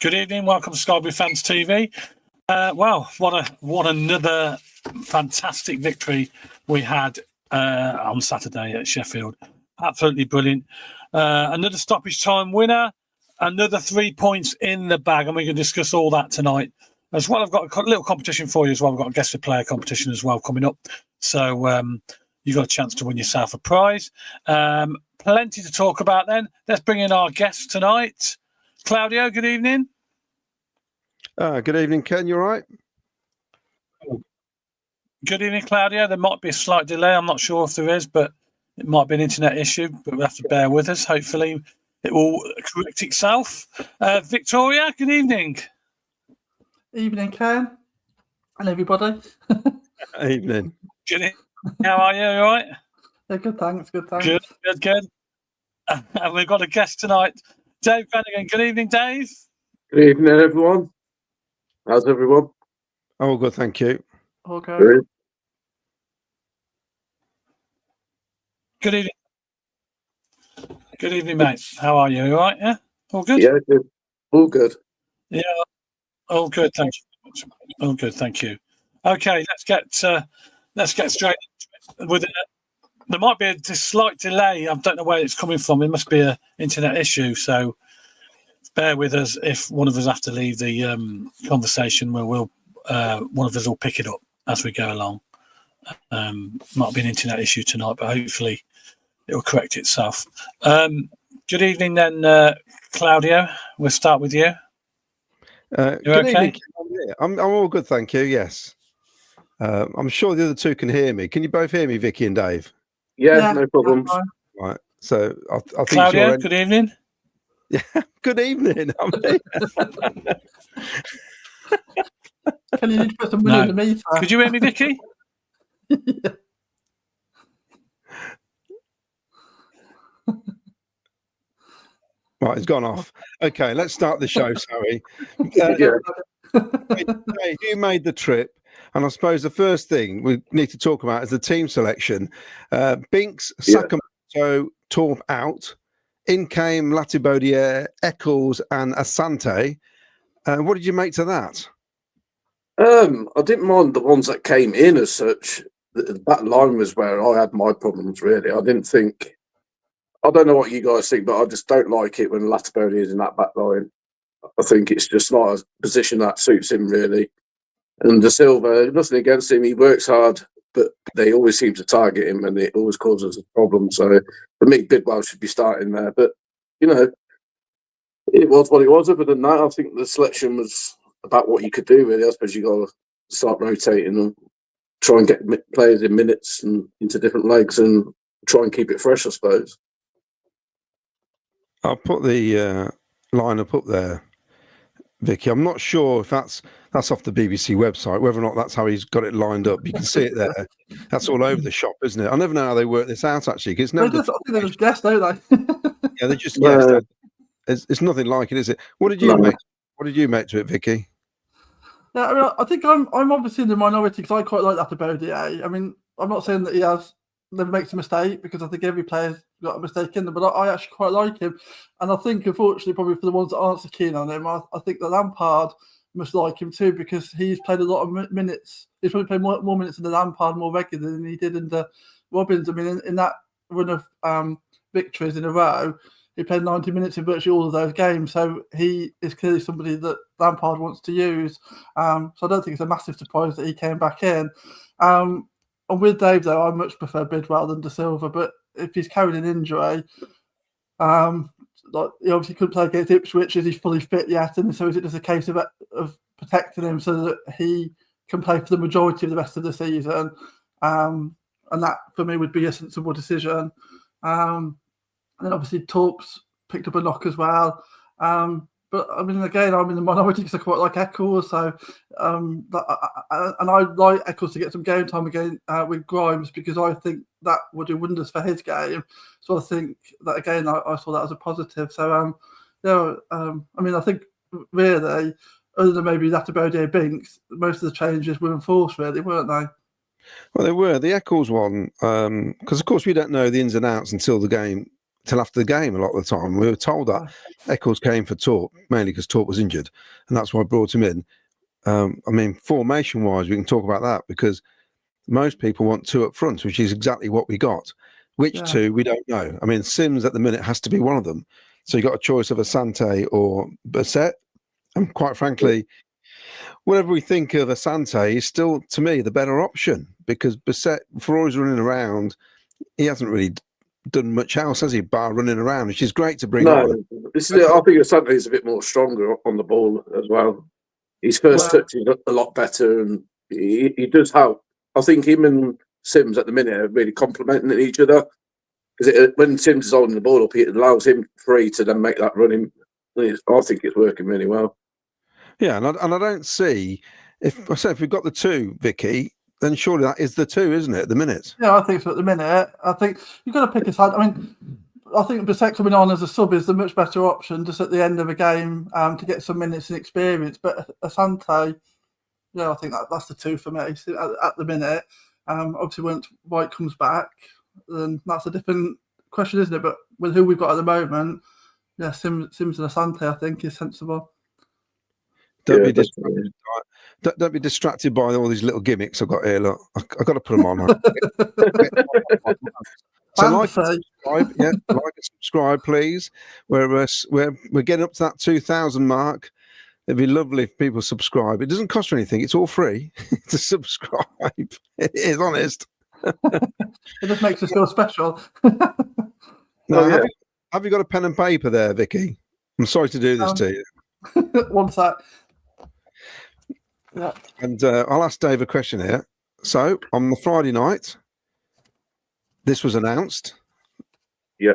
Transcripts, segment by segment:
Good evening. Welcome to Sky Blue Fans TV. Well, what another fantastic victory we had on Saturday at Sheffield. Absolutely brilliant. Another stoppage time winner. Another 3 points in the bag, and we can discuss all that tonight. As well, I've got a little competition for you as well. We've got a guest of player competition as well coming up. So you've got a chance to win yourself a prize. Plenty to talk about then. Let's bring in our guest tonight. Claudio, good evening. Good evening, Ken. You all right? Good evening, Claudio. There might be a slight delay. I'm not sure if there is, but it might be an internet issue, but we'll have to bear with us. Hopefully it will correct itself. Victoria, good evening. Evening, Ken. And everybody. Evening. Good evening. How are you? All right? Yeah, good, thanks. Good. And we've got a guest tonight, Dave Brannigan. Good evening, Dave. Good evening, everyone. How's everyone? Oh, good, thank you. Okay. Good evening. Good evening, mate. How are you? All right? Yeah? All good? Yeah, good. All good. Yeah, all good. Thank you. All good. Thank you. Okay, let's get straight with it. There might be a slight delay. I don't know where it's coming from. It must be an internet issue. So bear with us if one of us have to leave the conversation. Where one of us will pick it up as we go along. Might be an internet issue tonight, but hopefully it will correct itself. Good evening, then, Claudio. We'll start with you. Good okay? evening. I'm all good, thank you. Yes. I'm sure the other two can hear me. Can you both hear me, Vicky and Dave? Yeah, no problems. Right. So I think Claudio, good evening. Yeah. Good evening. Can you need to put some money in the meter? Could you hear me, Vicky? Yeah. Right, it's gone off. Okay, let's start the show, sorry. Dave, you made the trip, and I suppose the first thing we need to talk about is the team selection. Binks, Sakamoto, Torp out. In came Latibaudiere, Eccles, and Asante. What did you make to that? I didn't mind the ones that came in as such. The back line was where I had my problems, really. I don't know what you guys think, but I just don't like it when Latibaudiere is in that back line. I think it's just not a position that suits him, really. And De Silva, nothing against him, he works hard, but they always seem to target him and it always causes a problem. So for me, Bidwell should be starting there. But, you know, it was what it was. Other than that, I think the selection was about what you could do, really. I suppose you got to start rotating and try and get players in minutes and into different legs and try and keep it fresh, I suppose. I'll put the lineup up there, Vicky. I'm not sure if that's off the BBC website, whether or not that's how he's got it lined up. You can see it there. That's all over the shop, isn't it? I never know how they work this out, actually. Cause I think they just guessed, don't they? Yeah, they just guessed. It's nothing like it, is it? What did you make? What did you make to it, Vicky? Yeah, I mean, I think I'm obviously in the minority because I quite like that about it. I mean, I'm not saying that he never makes a mistake because I think every player's got a mistake in them, but I actually quite like him. And I think, unfortunately, probably for the ones that aren't so keen on him, I think that Lampard must like him too because he's played a lot of minutes. He's probably played more minutes in the Lampard more regularly than he did in the Robbins. I mean, in that run of victories in a row, he played 90 minutes in virtually all of those games. So he is clearly somebody that Lampard wants to use. So I don't think it's a massive surprise that he came back in. And with Dave, though, I much prefer Bidwell than De Silva. But if he's carrying an injury, he obviously couldn't play against Ipswich. Is he fully fit yet? And so is it just a case of protecting him so that he can play for the majority of the rest of the season? And that, for me, would be a sensible decision. And then obviously Torp's picked up a knock as well. But I mean, again, I'm in the minority because I quite like Eccles. So, and I like Eccles to get some game time again with Grimes because I think that would do wonders for his game. So I think that again, I saw that as a positive. So, I mean, I think really, other than maybe Latibaudiere Binks, most of the changes were enforced, really, weren't they? Well, they were. The Eccles one, because of course we don't know the ins and outs until the game till after the game a lot of the time. We were told that Eccles came for Torp, mainly because Torp was injured, and that's why I brought him in. I mean, formation-wise, we can talk about that because most people want 2 up front, which is exactly what we got. Which 2, we don't know. I mean, Sims at the minute has to be one of them. So you got a choice of Asante or Bassett. And quite frankly, whatever we think of Asante is still, to me, the better option because Bassett, for all he's running around, he hasn't really done much else, has he, bar running around, which is great to bring on. I think Asante is a bit more stronger on the ball as well. His first touch is a lot better and he does help. I think him and Sims at the minute are really complementing each other because when Sims is holding the ball up, it allows him free to then make that running. I think it's working really well. Yeah, and I don't see if we've got the 2, Vicky, then surely that is the 2, isn't it? At the minute. Yeah, I think so. At the minute, I think you've got to pick a side. I mean, I think Bassett coming on as a sub is the much better option just at the end of a game to get some minutes and experience. But Asante, yeah, I think that's the 2 for me at the minute. Obviously, once White comes back, then that's a different question, isn't it? But with who we've got at the moment, yeah, Sims and Asante, I think, is sensible. Don't be distracted by all these little gimmicks I've got here. Look, I've got to put them on. So like and subscribe, please. We're getting up to that 2,000 mark. It'd be lovely if people subscribe. It doesn't cost you anything. It's all free to subscribe. It is, honest. It just makes us feel special. Have you got a pen and paper there, Vicky? I'm sorry to do this to you. One sec. Yeah. And I'll ask Dave a question here. So, on the Friday night, this was announced. Yeah.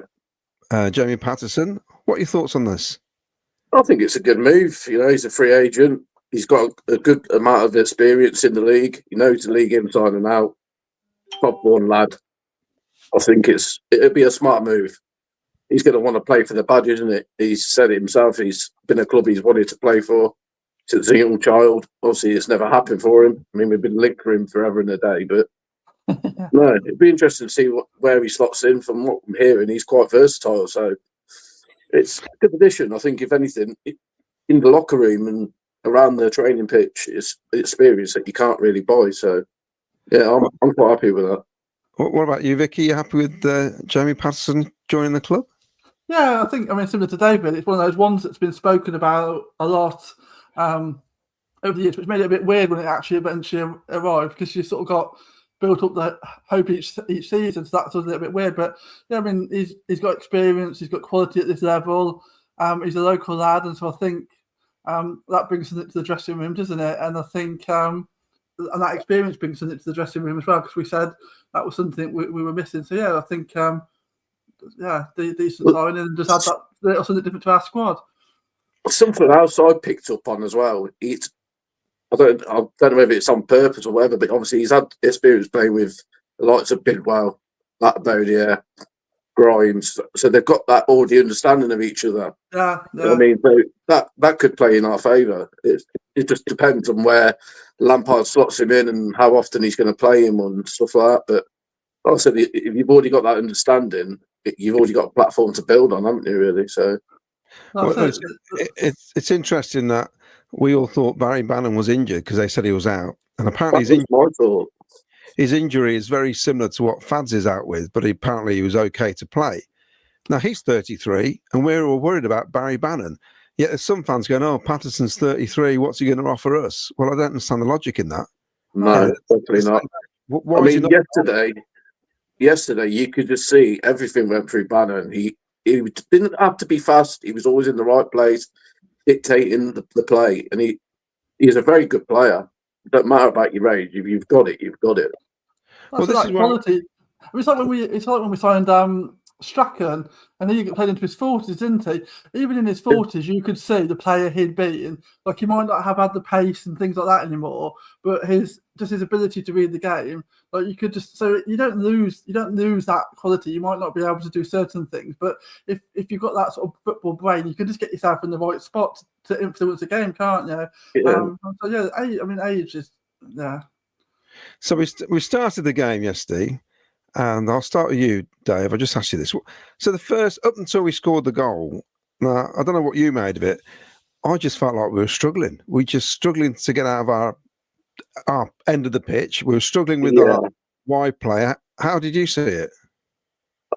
Jamie Paterson, what are your thoughts on this? I think it's a good move. You know, he's a free agent. He's got a good amount of experience in the league. He knows the league inside and out. Top one lad. I think it'd be a smart move. He's going to want to play for the badge, isn't it? He's said it himself. He's been a club he's wanted to play for since a young child. Obviously, it's never happened for him. I mean, we've been linked for him forever and a day, but no, it'd be interesting to see where he slots in. From what I'm hearing, he's quite versatile, so it's a good addition. I think, if anything, in the locker room and around the training pitch, it's experience that you can't really buy. So, yeah, I'm quite happy with that. What about you, Vicky? You happy with Jamie Paterson joining the club? Yeah, I think, similar to David, it's one of those ones that's been spoken about a lot over the years, which made it a bit weird when it actually eventually arrived because you sort of got built up the hope each season, so that's a little bit weird. But yeah, he's got experience, he's got quality at this level, he's a local lad, and so I think that brings something to the dressing room, doesn't it? And I think and that experience brings something to the dressing room as well, because we said that was something we were missing. So yeah, I think decent signing and just add that little something different to our squad. Something else I picked up on as well. I don't know whether it's on purpose or whatever, but obviously he's had experience playing with the likes of Bidwell, Lampard, Grimes, so they've got that already understanding of each other. Yeah. I mean, so that could play in our favour. It just depends on where Lampard slots him in and how often he's going to play him and stuff like that. But like I said, if you've already got that understanding, you've already got a platform to build on, haven't you? Really, so. It's interesting that we all thought Barry Bannon was injured because they said he was out, and apparently his injury is very similar to what Fads is out with, but apparently he was okay to play. Now he's 33, and we're all worried about Barry Bannon. Yet there's some fans going, "Oh, Patterson's 33. What's he going to offer us?" Well, I don't understand the logic in that. No, definitely not. I mean, yesterday you could just see everything went through Bannon. He didn't have to be fast. He was always in the right place, dictating the play, and he's a very good player. It don't matter about your age. If you've got it, you've got it. That's like quality. It's like when we signed Strachan, and he played into his 40s, didn't he? Even in his 40s, you could see the player he'd been. Like, he might not have had the pace and things like that anymore, but his ability to read the game, like, you could just, so you don't lose that quality. You might not be able to do certain things, but if you've got that sort of football brain, you can just get yourself in the right spot to influence the game, can't you? Age is. So we started the game yesterday, And I'll start with you, Dave. I just asked you this. So the first, up until we scored the goal, now I don't know what you made of it. I just felt like we were struggling. We just struggling to get out of our end of the pitch. We were struggling with our wide player. How did you see it?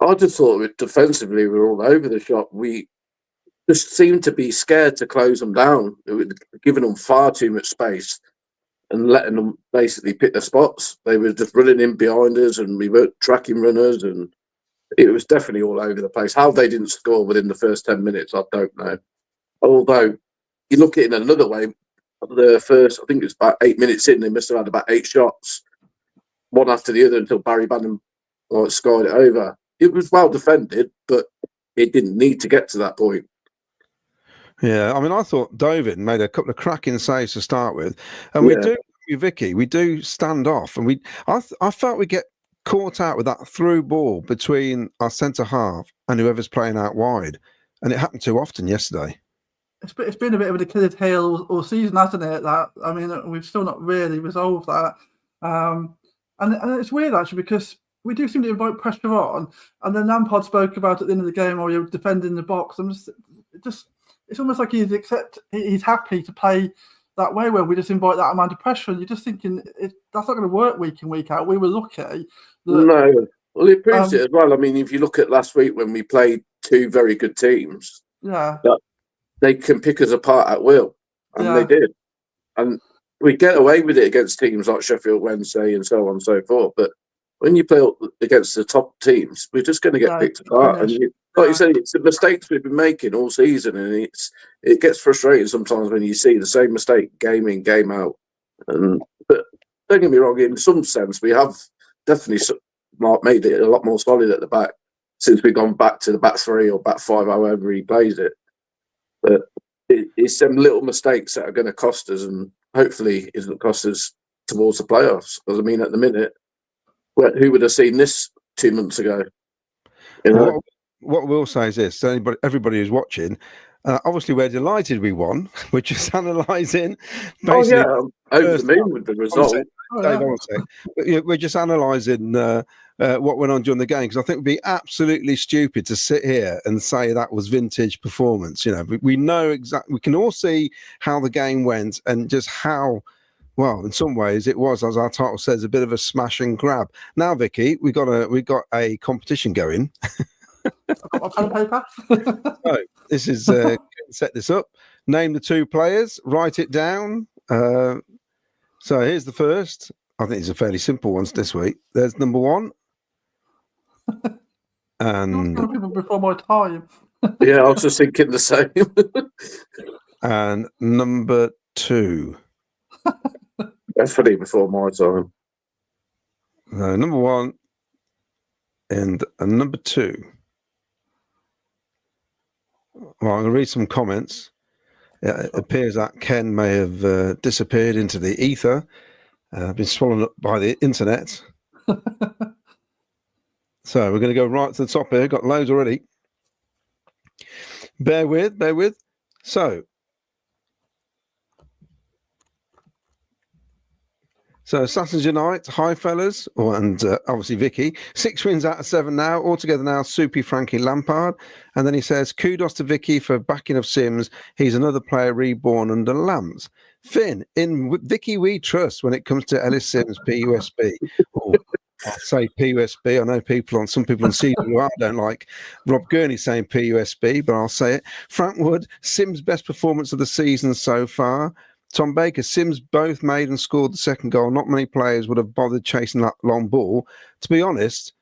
I just thought defensively we were all over the shop. We just seemed to be scared to close them down. It was giving them far too much space and letting them basically pick their spots. They were just running in behind us, and we weren't tracking runners, and it was definitely all over the place. How they didn't score within the first 10 minutes, I don't know. Although, you look at it in another way, the first, I think it was about 8 minutes in, they must have had about 8 shots, one after the other, until Barry Bannon scored it over. It was well defended, but it didn't need to get to that point. Yeah, I mean, I thought Dovin made a couple of cracking saves to start with, and we do, Vicky, we do stand off, and I felt we get caught out with that through ball between our centre half and whoever's playing out wide, and it happened too often yesterday. It's been a bit of a Achilles heel all season, hasn't it? That, I mean, we've still not really resolved that, and it's weird actually, because we do seem to invite pressure on, and then Lampard spoke about at the end of the game, or you're defending the box. It's almost like he's happy to play that way, where we just invite that amount of pressure, and you're just thinking that's not going to work week in, week out. We were lucky. No, well, it proves it as well. I mean, if you look at last week when we played 2 very good teams, they can pick us apart at will, and they did. And we get away with it against teams like Sheffield Wednesday and so on and so forth. But when you play against the top teams, we're just going to get picked apart. And like you say, it's the mistakes we've been making all season, and it gets frustrating sometimes when you see the same mistake game in, game out. But don't get me wrong, in some sense, we have definitely made it a lot more solid at the back since we've gone back to the back 3 or back 5, however he plays it. But it's some little mistakes that are going to cost us, and hopefully isn't cost us towards the playoffs. Because, I mean, at the minute, who would have seen this 2 months ago? You know? What we'll say is this: everybody who's watching, obviously we're delighted we won. We're just analysing. Oh yeah, over the moon with the result. We're just analysing what went on during the game, because I think it'd be absolutely stupid to sit here and say that was vintage performance. You know, we know exactly. We can all see how the game went and just how. Well, in some ways, it was, as our title says, a bit of a smash and grab. Now, Vicky, we got a competition going. I've got my pen and paper. So this is set this up. Name the 2 players. Write it down. So here's the first. I think it's a fairly simple one this week. There's number 1. And people before my time. Yeah, I was just thinking the same. And number 2. Definitely before my time. Number 1 and number 2. Well, I'm going to read some comments. It appears that Ken may have disappeared into the ether, been swallowed up by the internet. So we're going to go right to the top here. Got loads already. Bear with. So Assassins Unite, hi fellas, and obviously Vicky. 6 wins out of 7 now, altogether now. Soupy Frankie Lampard, and then he says kudos to Vicky for backing of Sims. He's another player reborn under lamps. Finn, in Vicky we trust when it comes to Ellis Sims PUSB. Or I'll say PUSB. I know some people on CWR don't like Rob Gurney saying PUSB, but I'll say it. Frank Wood, Sims' best performance of the season so far. Tom Baker, Sims both made and scored the second goal. Not many players would have bothered chasing that long ball. To be honest,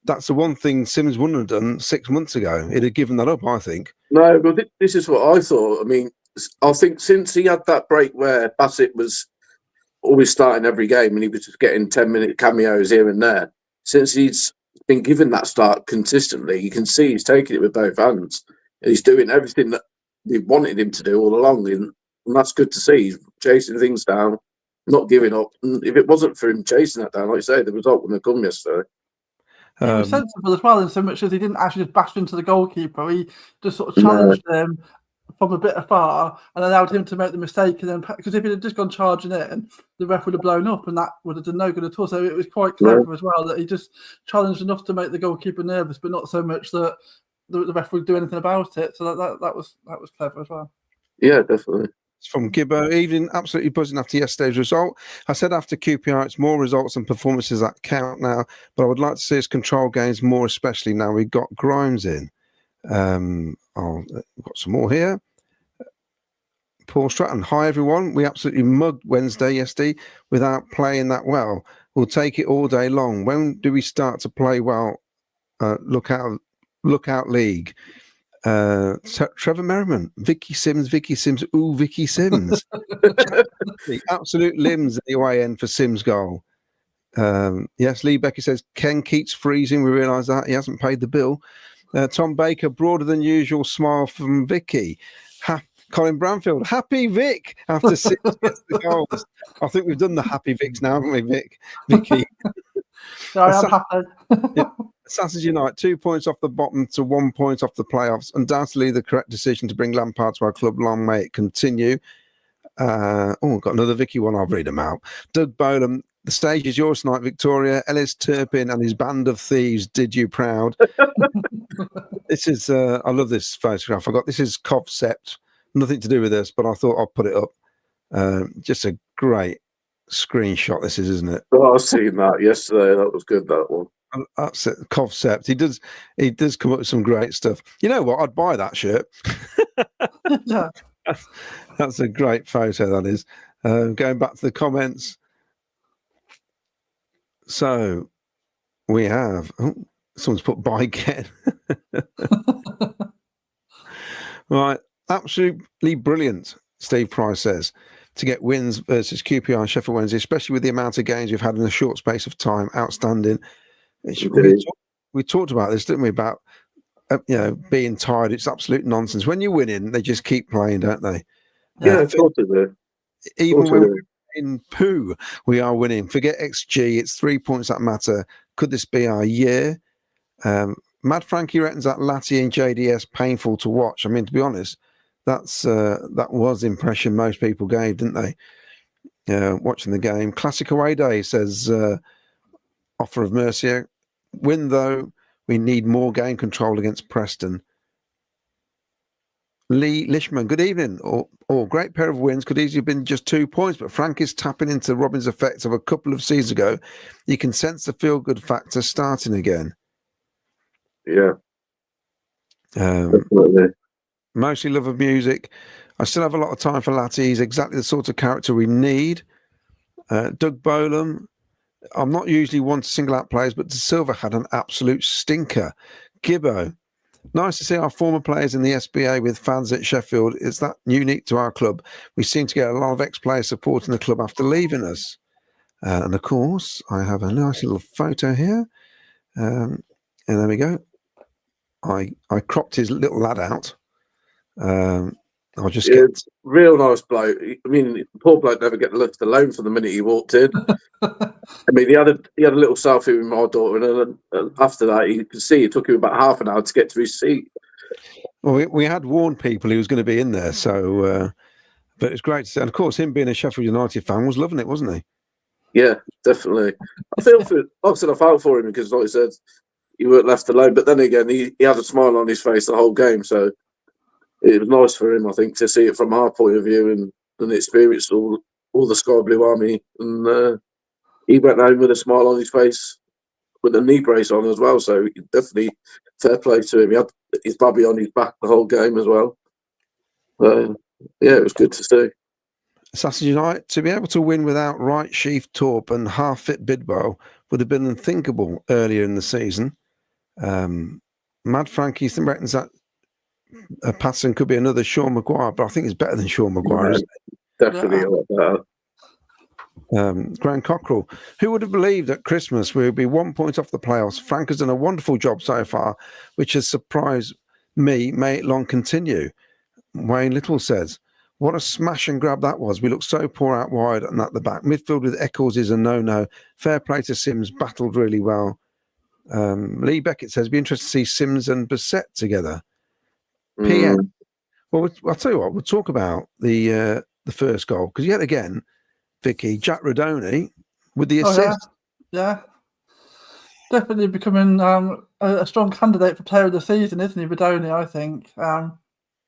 that's the one thing Sims wouldn't have done 6 months ago. He'd have given that up, I think. No, but this is what I thought. I mean, I think since he had that break where Bassett was always starting every game and he was just getting 10-minute cameos here and there, since he's been given that start consistently, you can see he's taking it with both hands. And he's doing everything that we wanted him to do all along. And that's good to see. He's chasing things down, not giving up. And if it wasn't for him chasing that down, like you say, the result wouldn't have come yesterday. He was sensible as well, in so much as he didn't actually just bash into the goalkeeper. He just sort of challenged him, from a bit afar and allowed him to make the mistake. And then, because if he had just gone charging in, the ref would have blown up, and that would have done no good at all. So it was quite clever as well that he just challenged enough to make the goalkeeper nervous, but not so much that the ref would do anything about it. So that was clever as well. Yeah, definitely. It's from Gibbo. Evening, absolutely buzzing after yesterday's result. I said after QPR, it's more results and performances that count now, but I would like to see us control games more, especially now we've got Grimes in. We've got some more here. Paul Stratton. Hi, everyone. We absolutely mugged Wednesday yesterday without playing that well. We'll take it all day long. When do we start to play well? Look out league. Trevor Merriman, Vicky Sims, ooh, Vicky Sims. The absolute limbs at the away end for Sims' goal. Yes, Lee Becky says, Ken Keats freezing. We realise that. He hasn't paid the bill. Tom Baker, broader than usual smile from Vicky. Colin Branfield, happy Vic after Sims gets the goals. I think we've done the happy Vics now, haven't we, Vicky? I am happy. Yeah. Saturday night, 2 points off the bottom to 1 point off the playoffs. Undoubtedly the correct decision to bring Lampard to our club. Long may it continue. Got another Vicky one. I'll read them out. Doug Bolam, the stage is yours tonight, Victoria. Ellis Turpin and his band of thieves did you proud. This is, I love this photograph. This is Covcept. Nothing to do with this, but I thought I'd put it up. Just a great screenshot, this is, isn't it? Oh, I've seen that yesterday. That was good, that one. That's it, Covcept. He does come up with some great stuff. You know what? I'd buy that shirt. Yeah. That's a great photo, that is. Going back to the comments. So we have someone's put buy again. Right. Absolutely brilliant, Steve Price says, to get wins versus QPR and Sheffield Wednesday, especially with the amount of games we've had in a short space of time. Outstanding. We talked about this, didn't we? About being tired. It's absolute nonsense. When you're winning, they just keep playing, don't they? Yeah, of course they do. Even when we're in poo, we are winning. Forget XG. It's 3 points that matter. Could this be our year? Mad Frankie reckons that Latti and JDS painful to watch. I mean, to be honest, that was the impression most people gave, didn't they? Watching the game. Classic away day, says Offer of Mercia. Win, though, we need more game control against Preston. Lee Lishman, good evening. Great pair of wins. Could easily have been just 2 points, but Frank is tapping into Robin's effects of a couple of seasons ago. You can sense the feel-good factor starting again. Yeah. Definitely. Mostly love of music. I still have a lot of time for Latti. He's exactly the sort of character we need. Doug Bolam. I'm not usually one to single out players, but De Silva had an absolute stinker. Gibbo. Nice to see our former players in the SBA with fans at Sheffield. Is that unique to our club? We seem to get a lot of ex-players supporting the club after leaving us. And of course, I have a nice little photo here. And there we go. I cropped his little lad out. I'll just get... It's real nice bloke. I mean, the poor bloke never get left alone from the minute he walked in. I mean, he had a little selfie with my daughter, and after that, you could see it took him about half an hour to get to his seat. Well, we had warned people he was going to be in there, so but it's great to see. And of course, him being a Sheffield United fan was loving it, wasn't he? Yeah, definitely. I felt for him because, like I said, he weren't left alone. But then again, he had a smile on his face the whole game, so it was nice for him, I think, to see it from our point of view and experience all the Sky Blue Army. And he went home with a smile on his face with a knee brace on as well. So definitely fair play to him. He had his bubby on his back the whole game as well. So, yeah, it was good to see. Saturday night, to be able to win without Wright, Sheaf, Torp and half-fit Bidwell would have been unthinkable earlier in the season. Mad Frankie reckons that Paterson could be another Sean Maguire, but I think he's better than Sean Maguire. Yeah, definitely a lot better. Grant Cockrell, who would have believed at Christmas we would be 1 point off the playoffs? Frank has done a wonderful job so far, which has surprised me. May it long continue. Wayne Little says, what a smash and grab that was. We looked so poor out wide and at the back. Midfield with Eccles is a no-no. Fair play to Sims, battled really well. Lee Beckett says, be interested to see Sims and Bissett together. PM, Well, I'll tell you what. We'll talk about the first goal because yet again, Vicky, Jack Rodoni with the assist. Yeah. Definitely becoming a strong candidate for player of the season, isn't he, Badoni, I think.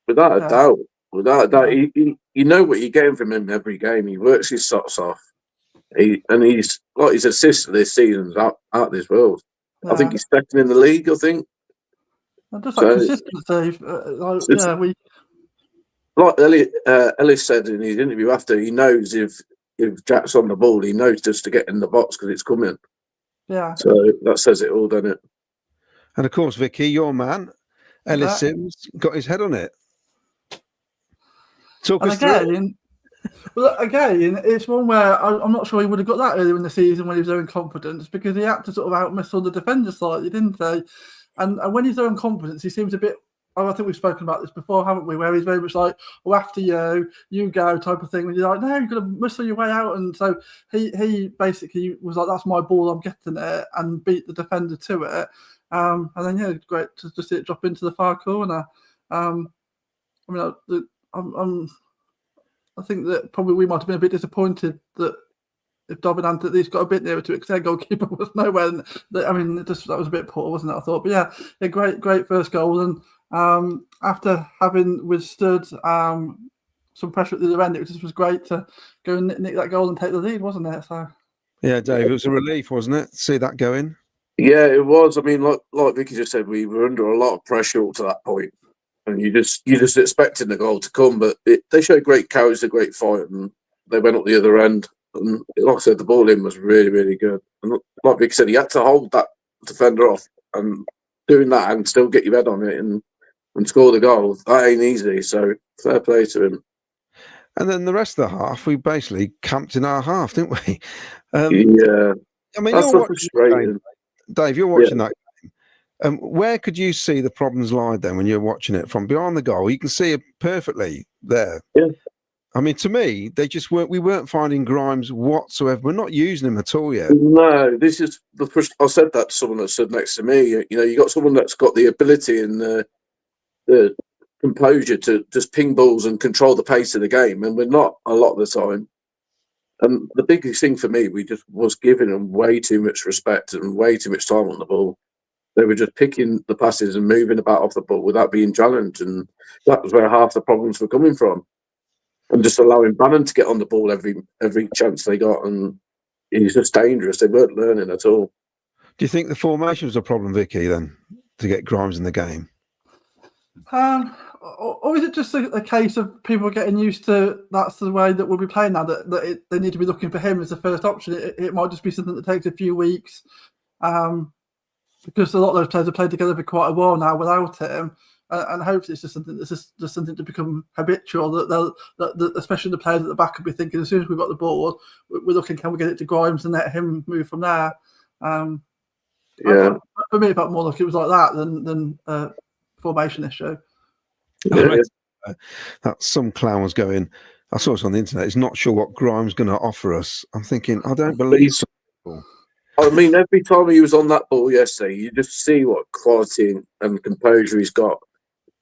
Without a doubt. Without a doubt. You know what you're getting from him every game. He works his socks off. He's like his assists this season's out this world. Yeah. I think he's second in the league, I think. And just that consistency. Like Ellis said in his interview after, he knows if Jack's on the ball, he knows just to get in the box because it's coming. Yeah. So that says it all, doesn't it? And of course, Vicky, your man, Ellis Sims, got his head on it. Talk us through. Well, again, it's one where I'm not sure he would have got that earlier in the season when he was showing confidence because he had to sort of outmiss all the defenders slightly, didn't he? And when he's showing confidence, he seems a bit. I think we've spoken about this before, haven't we? Where he's very much like, "Oh, after you go," type of thing. When you're like, "No, you've got to muscle your way out." And so he basically was like, "That's my ball. I'm getting it," and beat the defender to it. And then great to just see it drop into the far corner. I think that probably we might have been a bit disappointed that if Dobbin at least got a bit nearer to it because their goalkeeper was nowhere. That was a bit poor, wasn't it? I thought, but yeah, great first goal. And after having withstood some pressure at the other end, it just was great to go and nick that goal and take the lead, wasn't it? So yeah, Dave, it was a relief, wasn't it? See that going? Yeah, it was. I mean, like Vicky just said, we were under a lot of pressure up to that point. And you just expecting the goal to come, but they showed great courage, a great fight, and they went up the other end. And like I said, the ball in was really, really good. And like Vic said, he had to hold that defender off, and doing that and still get your head on it and score the goal. That ain't easy. So fair play to him. And then the rest of the half, we basically camped in our half, didn't we? Yeah, I mean, that's frustrating. Dave, you're watching that. Where could you see the problems lie then when you're watching it from behind the goal? You can see it perfectly there. Yeah. I mean, to me, we weren't finding Grimes whatsoever. We're not using him at all yet. No, this is the first. I said that to someone that stood next to me. You got someone that's got the ability and the composure to just ping balls and control the pace of the game, and we're not a lot of the time. And the biggest thing for me, we just was giving them way too much respect and way too much time on the ball. They were just picking the passes and moving about off the ball without being challenged. And that was where half the problems were coming from. And just allowing Bannon to get on the ball every chance they got. And he's just dangerous. They weren't learning at all. Do you think the formation was a problem, Vicky, then, to get Grimes in the game? Or is it just a case of people getting used to that's the way that we'll be playing now, that they need to be looking for him as the first option? It might just be something that takes a few weeks. Because a lot of those players have played together for quite a while now without him, and hopefully it's just something that's just something to become habitual. That especially the players at the back will be thinking as soon as we've got the ball, we're looking, can we get it to Grimes and let him move from there? For me, it felt more like it was like that than a formation issue. That some clown was going. I saw it on the internet. He's not sure what Grimes going to offer us. I'm thinking, I don't believe so. I mean, every time he was on that ball yesterday, you just see what quality and composure he's got.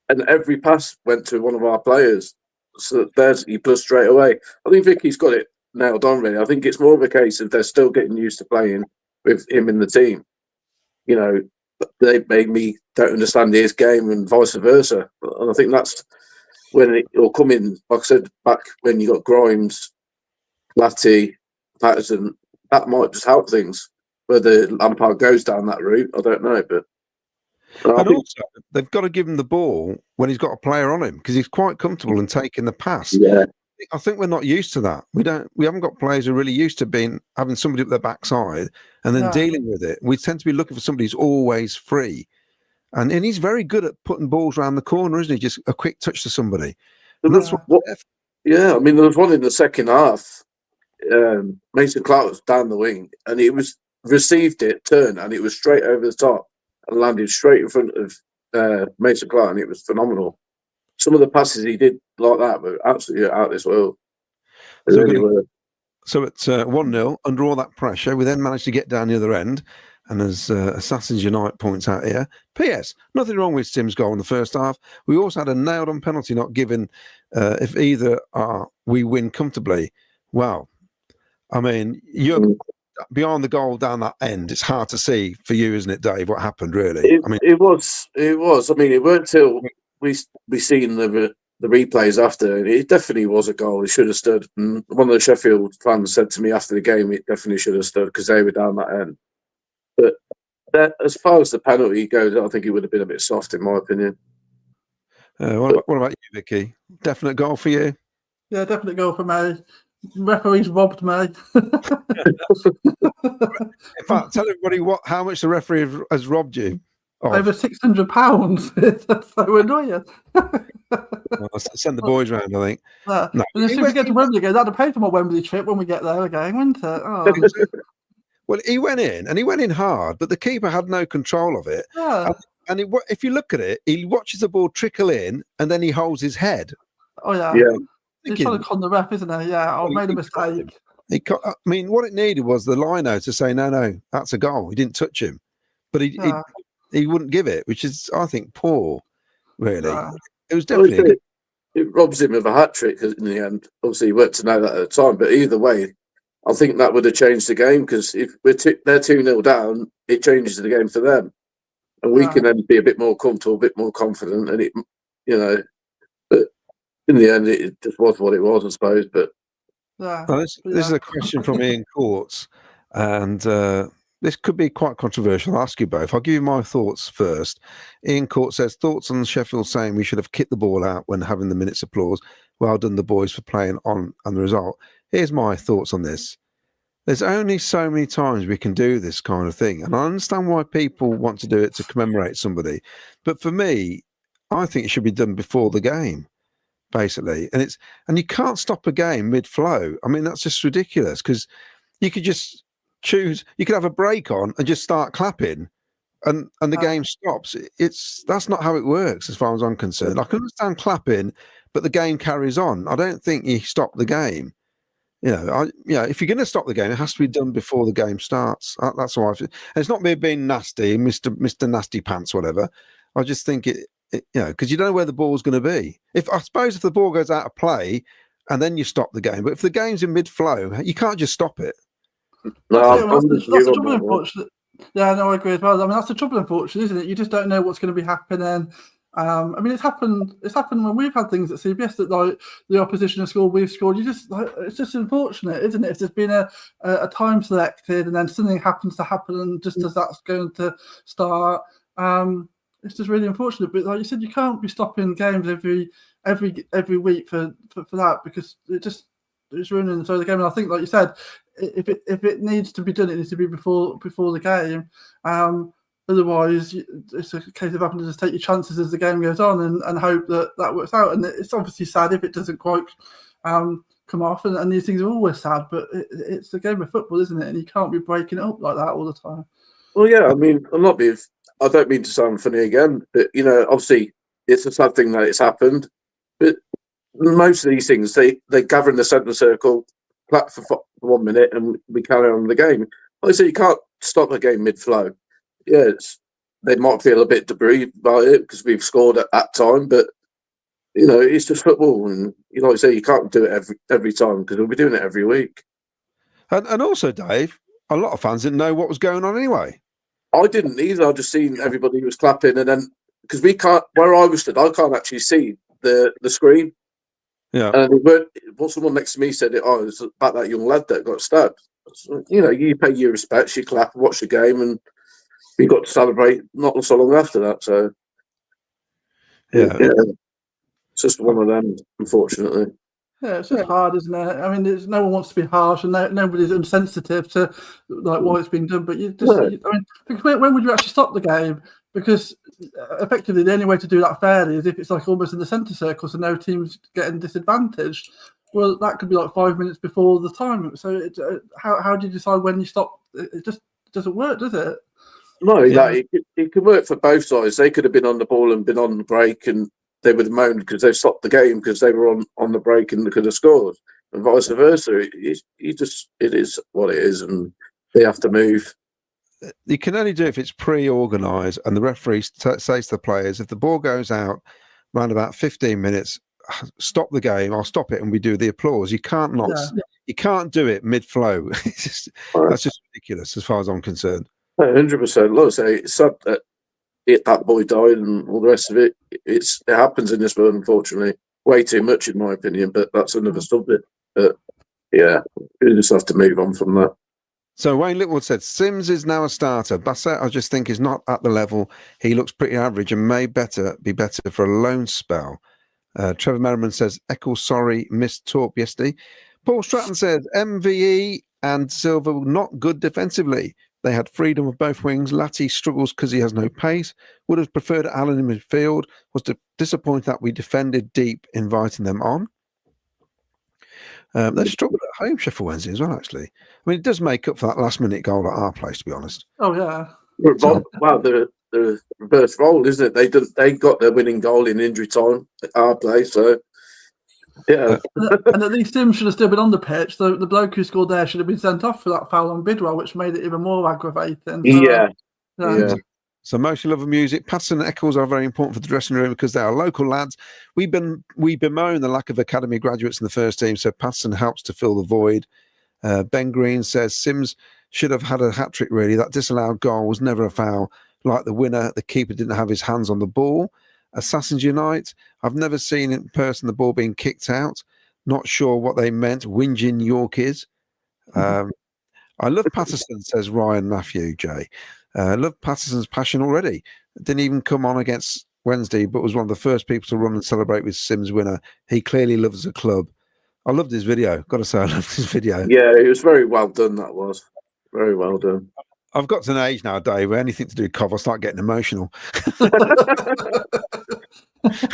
And every pass went to one of our players. So there's he plus straight away. I think Vicky's got it nailed on, really. I think it's more of a case of they're still getting used to playing with him in the team. They maybe don't understand his game and vice versa. And I think that's when it'll come in, like I said, back when you got Grimes, Latty, Paterson, that might just help things. Whether Lampard goes down that route, I don't know. But also, they've got to give him the ball when he's got a player on him because he's quite comfortable in taking the pass. Yeah, I think we're not used to that. We haven't got players who are really used to having somebody up their backside and then dealing with it. We tend to be looking for somebody who's always free, and he's very good at putting balls around the corner, isn't he? Just a quick touch to somebody. And that's what. Yeah, I mean, there was one in the second half. Mason Clark was down the wing, and he received it, turned, and it was straight over the top and landed straight in front of Mason Clark, and it was phenomenal. Some of the passes he did like that were absolutely out of this world. So it's 1-0 under all that pressure. We then managed to get down the other end, And as Assassins Unite points out here, P.S. Nothing wrong with Sim's goal in the first half. We also had a nailed-on penalty not given. If either we win comfortably. Wow. I mean, you're beyond the goal down that end. It's hard to see for you, isn't it, Dave? What happened, really? It was. I mean, it weren't till we seen the replays after. It definitely was a goal. It should have stood. And one of the Sheffield fans said to me after the game, it definitely should have stood because they were down that end. But as far as the penalty goes, I think it would have been a bit soft, in my opinion. What about you, Vicky? Definite goal for you? Yeah, definite goal for me. Referees robbed me. In fact, tell everybody how much the referee has robbed you. Over £600. That's so annoying. Well, send the boys round, I think. No. And as soon as we get to Wembley again, that'll pay for my Wembley trip when we get there again, won't it? Oh. Well, he went in hard, but the keeper had no control of it. Yeah. And if you look at it, he watches the ball trickle in, and then he holds his head. Oh, yeah. Yeah. He's trying to con the ref, isn't he? Yeah, I've made a mistake. I mean, what it needed was the lino to say, no, that's a goal. He didn't touch him. But he wouldn't give it, which is, I think, poor, really. Yeah. It was definitely... It robs him of a hat-trick in the end. Obviously, he weren't to know that at the time. But either way, I think that would have changed the game because if they're 2-0 down, it changes the game for them. And we can then be a bit more comfortable, a bit more confident. And, but in the end, it just was what it was, I suppose. But this is a question from Ian Courts, and this could be quite controversial. I'll ask you both. I'll give you my thoughts first. Ian Courts says, thoughts on Sheffield saying we should have kicked the ball out when having the minute's applause. Well done, the boys, for playing on and the result. Here's my thoughts on this. There's only so many times we can do this kind of thing. And I understand why people want to do it to commemorate somebody. But for me, I think it should be done before the game, basically. And you can't stop a game mid-flow. I mean, that's just ridiculous because you could just choose, you could have a break on and just start clapping and the game stops. That's not how it works as far as I'm concerned. I can understand clapping, but the game carries on. I don't think you stop the game. If you're going to stop the game, it has to be done before the game starts. That's how I feel. And it's not me being nasty, Mr. Nasty Pants, whatever. I just think because you don't know where the ball's going to be. I suppose if the ball goes out of play and then you stop the game, but if the game's in mid-flow, you can't just stop it. No, that's the trouble, unfortunately. Yeah, no, I agree as well. I mean, that's the trouble, unfortunately, isn't it? You just don't know what's going to be happening. I mean, it's happened when we've had things at CBS that like the opposition has scored, we've scored. It's just unfortunate, isn't it? If there's been a time selected and then something happens to happen, and just as that's going to start, it's just really unfortunate. But like you said, you can't be stopping games every week for that because it's ruining the flow of the game. And I think, like you said, if it needs to be done, it needs to be before the game. Otherwise, it's a case of having to just take your chances as the game goes on and hope that works out. And it's obviously sad if it doesn't quite come off. And these things are always sad, but it's a game of football, isn't it? And you can't be breaking it up like that all the time. Well, yeah, I mean, I don't mean to sound funny again, but, obviously it's a sad thing that it's happened. But most of these things, they gather in the centre circle, clap for 1 minute, and we carry on with the game. Like I say, you can't stop a game mid-flow. Yeah, they might feel a bit debris by it because we've scored at that time, but it's just football, and like I say, you can't do it every time because we'll be doing it every week. And also, Dave, a lot of fans didn't know what was going on anyway. I didn't either. I just seen everybody was clapping, and then because we can't, where I was stood, I can't actually see the screen. Yeah, and someone next to me said it. Oh, it was about that young lad that got stabbed. So, you pay your respects, you clap, watch the game, and we got to celebrate not so long after that. So, yeah, it's just one of them, unfortunately. Yeah, it's just hard, isn't it? I mean, no one wants to be harsh, and nobody's insensitive to like why it's being done. But because when would you actually stop the game? Because effectively, the only way to do that fairly is if it's like almost in the centre circle, so no team's getting disadvantaged. Well, that could be like 5 minutes before the time. So, how do you decide when you stop? It just doesn't work, does it? No, it could work for both sides. They could have been on the ball and been on the break, and they would have moaned because they stopped the game because they were on the break and they could have scored, and vice versa. It is what it is, and they have to move. you can only do it if it's pre-organised, and the referee says to the players, if the ball goes out around about 15 minutes, stop the game. I'll stop it, and we do the applause. You can't you can't do it mid-flow. That's just ridiculous, as far as I'm concerned. 100%. Look, say it's sad that that boy died and all the rest of it. It happens in this world, unfortunately. Way too much, in my opinion. But that's another subject. But yeah, we just have to move on from that. So Wayne Littlewood said, Sims is now a starter. Bassett, I just think, is not at the level. He looks pretty average and may be better for a loan spell. Trevor Merriman says, Eccles, sorry, missed Torp yesterday. Paul Stratton says, MVE and Silva were not good defensively. They had freedom of both wings. Latty struggles because he has no pace. Would have preferred Allen in midfield. Was disappointed that we defended deep, inviting them on. They struggled at home, Sheffield Wednesday, as well, actually. I mean, it does make up for that last-minute goal at our place, to be honest. Oh, yeah. Wow, the reverse role, isn't it? They got their winning goal in injury time at our place, so yeah. And at least Sims should have still been on the pitch. The bloke who scored there should have been sent off for that foul on Bidwell, which made it even more aggravating. So, yeah. So mostly love of music. Paterson and Eccles are very important for the dressing room because they are local lads. We bemoan the lack of academy graduates in the first team, so Paterson helps to fill the void. Ben Green says Sims should have had a hat-trick, really. That disallowed goal was never a foul. Like the winner, the keeper didn't have his hands on the ball. Assassins Unite, I've never seen in person the ball being kicked out. Not sure what they meant. Whinging Yorkies. I love Paterson, says Ryan Matthew J. Love Paterson's passion already. Didn't even come on against Wednesday, but was one of the first people to run and celebrate with Sims' winner. He clearly loves the club. I loved his video. Got to say, I loved his video. Yeah, it was very well done, that was. Very well done. I've got to an age now, Dave, where anything to do with Cov, I start getting emotional.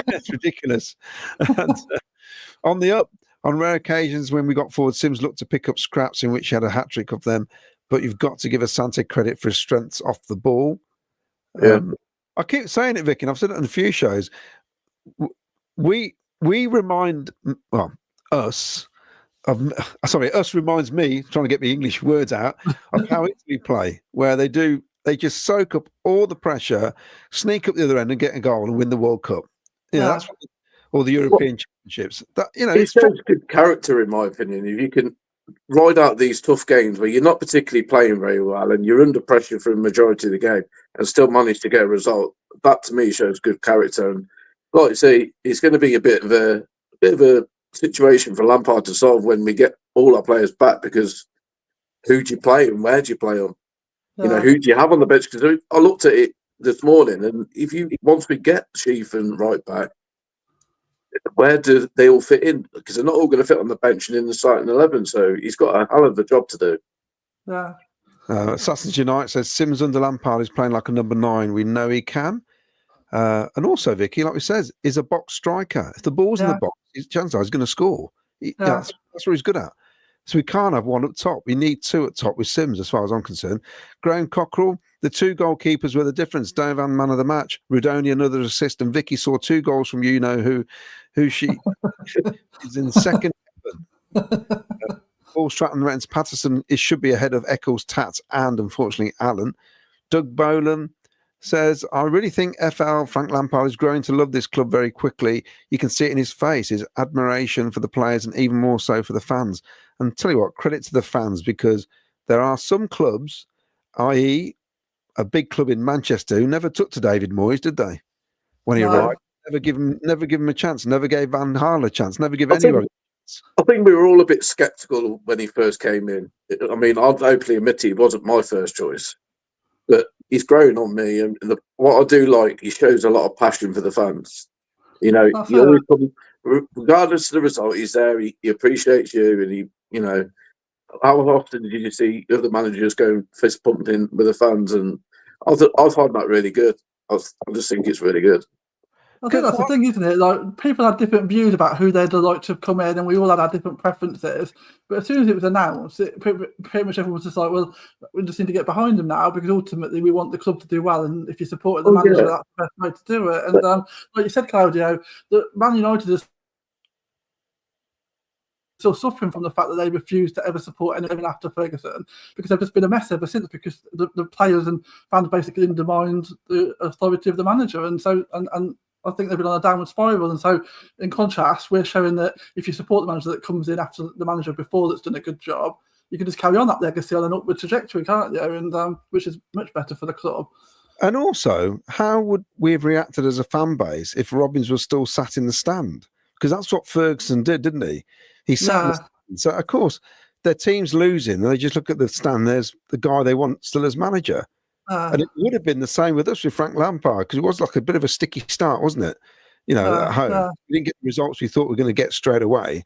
It's ridiculous. And, on the up, on rare occasions when we got forward, Sims looked to pick up scraps in which he had a hat-trick of them, but you've got to give Asante credit for his strengths off the ball. Yeah. I keep saying it, Vic, and I've said it on a few shows. We remind, us reminds me, trying to get the English words out, of how Italy play, where they just soak up all the pressure, sneak up the other end and get a goal and win the World Cup. That's what, or the European Championships. It shows good character, in my opinion. If you can ride out these tough games where you're not particularly playing very well and you're under pressure for a majority of the game and still manage to get a result, that to me shows good character. And like I say, it's going to be a bit of a situation for Lampard to solve when we get all our players back, because who do you play and where do you play them? You know, who do you have on the bench? Because I looked at it this morning, and once we get Sheaf and right back, where do they all fit in? Because they're not all going to fit on the bench and in the starting 11. So he's got a hell of a job to do. Yeah. Assassins Unite says Sims under Lampard is playing like a number 9. We know he can. And also, Vicky, like we says, is a box striker. If the ball's in the box, his chances are he's going to score. That's what he's good at. So we can't have one up top. We need 2 at top with Sims, as far as I'm concerned. Graham Cockrell, the 2 goalkeepers were the difference. Dovan, man of the match. Rudoni, another assist. And Vicky saw 2 goals from who she is in second. Paul Stratton reckons Paterson should be ahead of Eccles, Tats, and unfortunately Allen. Doug Bolan says, I really think Frank Lampard is growing to love this club very quickly. You can see it in his face, his admiration for the players and even more so for the fans. And tell you what, credit to the fans, because there are some clubs, i.e. a big club in Manchester, who never took to David Moyes, did they? When he arrived, never give him a chance, never gave Van Gaal a chance, never give anyone a chance. I think we were all a bit sceptical when he first came in. I mean, I'll openly admit he wasn't my first choice, but he's grown on me, and what I do like, he shows a lot of passion for the fans. You know, he always comes, regardless of the result, he's there. He appreciates you, and how often did you see other managers go fist pumping with the fans? And I find that really good. I just think it's really good. I think that's the thing, isn't it? Like, people had different views about who they'd like to have come in, and we all had our different preferences. But as soon as it was announced, pretty much everyone was just like, well, we just need to get behind them now, because ultimately we want the club to do well. And if you supported the manager, that's the best way to do it. And like you said, Claudio, that Man United is still suffering from the fact that they refused to ever support anything after Ferguson, because they've just been a mess ever since, because the players and fans basically undermined the authority of the manager. And so, and I think they've been on a downward spiral. And so, in contrast, we're showing that if you support the manager that comes in after the manager before that's done a good job, you can just carry on that legacy on an upward trajectory, can't you? And which is much better for the club. And also, how would we have reacted as a fan base if Robbins was still sat in the stand? Because that's what Ferguson did, didn't he? He sat in the stand. So, of course, their team's losing, and they just look at the stand. There's the guy they want still as manager. And it would have been the same with us with Frank Lampard, because it was like a bit of a sticky start, wasn't it? You know, at home. We didn't get the results we thought we were going to get straight away.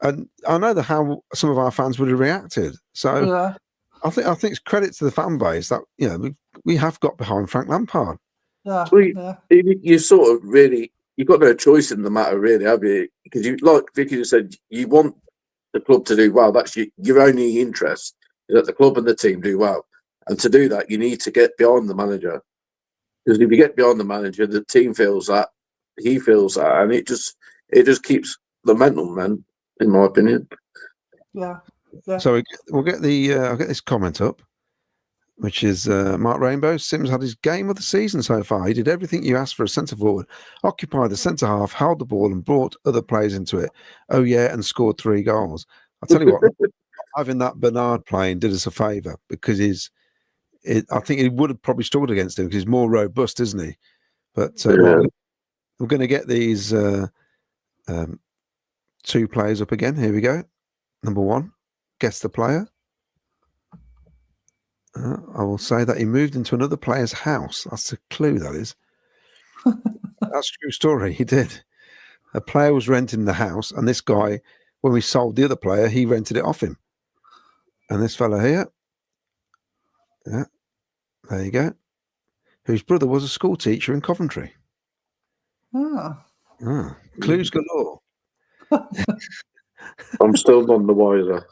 And I know how some of our fans would have reacted. So I think it's credit to the fan base that, you know, we have got behind Frank Lampard. You sort of really, you've got no choice in the matter, really, have you? Because you, like Vicky just said, you want the club to do well. That's your only interest, is that the club and the team do well. And to do that, you need to get behind the manager. Because if you get behind the manager, the team feels that, he feels that, and it just keeps the momentum, man, in my opinion. Yeah. So we'll get I'll get this comment up, which is Mark Rainbow. Sims had his game of the season so far. He did everything you asked for a centre forward, occupied the centre half, held the ball, and brought other players into it. Oh yeah, and scored 3 goals. I'll tell you what, having that Bernard playing did us a favour, because I think he would have probably struggled against him because he's more robust, isn't he? But we're going to get these 2 players up again. Here we go. Number 1, guess the player. I will say that he moved into another player's house. That's a clue, that is. That's a true story. He did. A player was renting the house, and this guy, when we sold the other player, he rented it off him. And this fella here, there you go, whose brother was a school teacher in Coventry. Clues galore. I'm still none the wiser.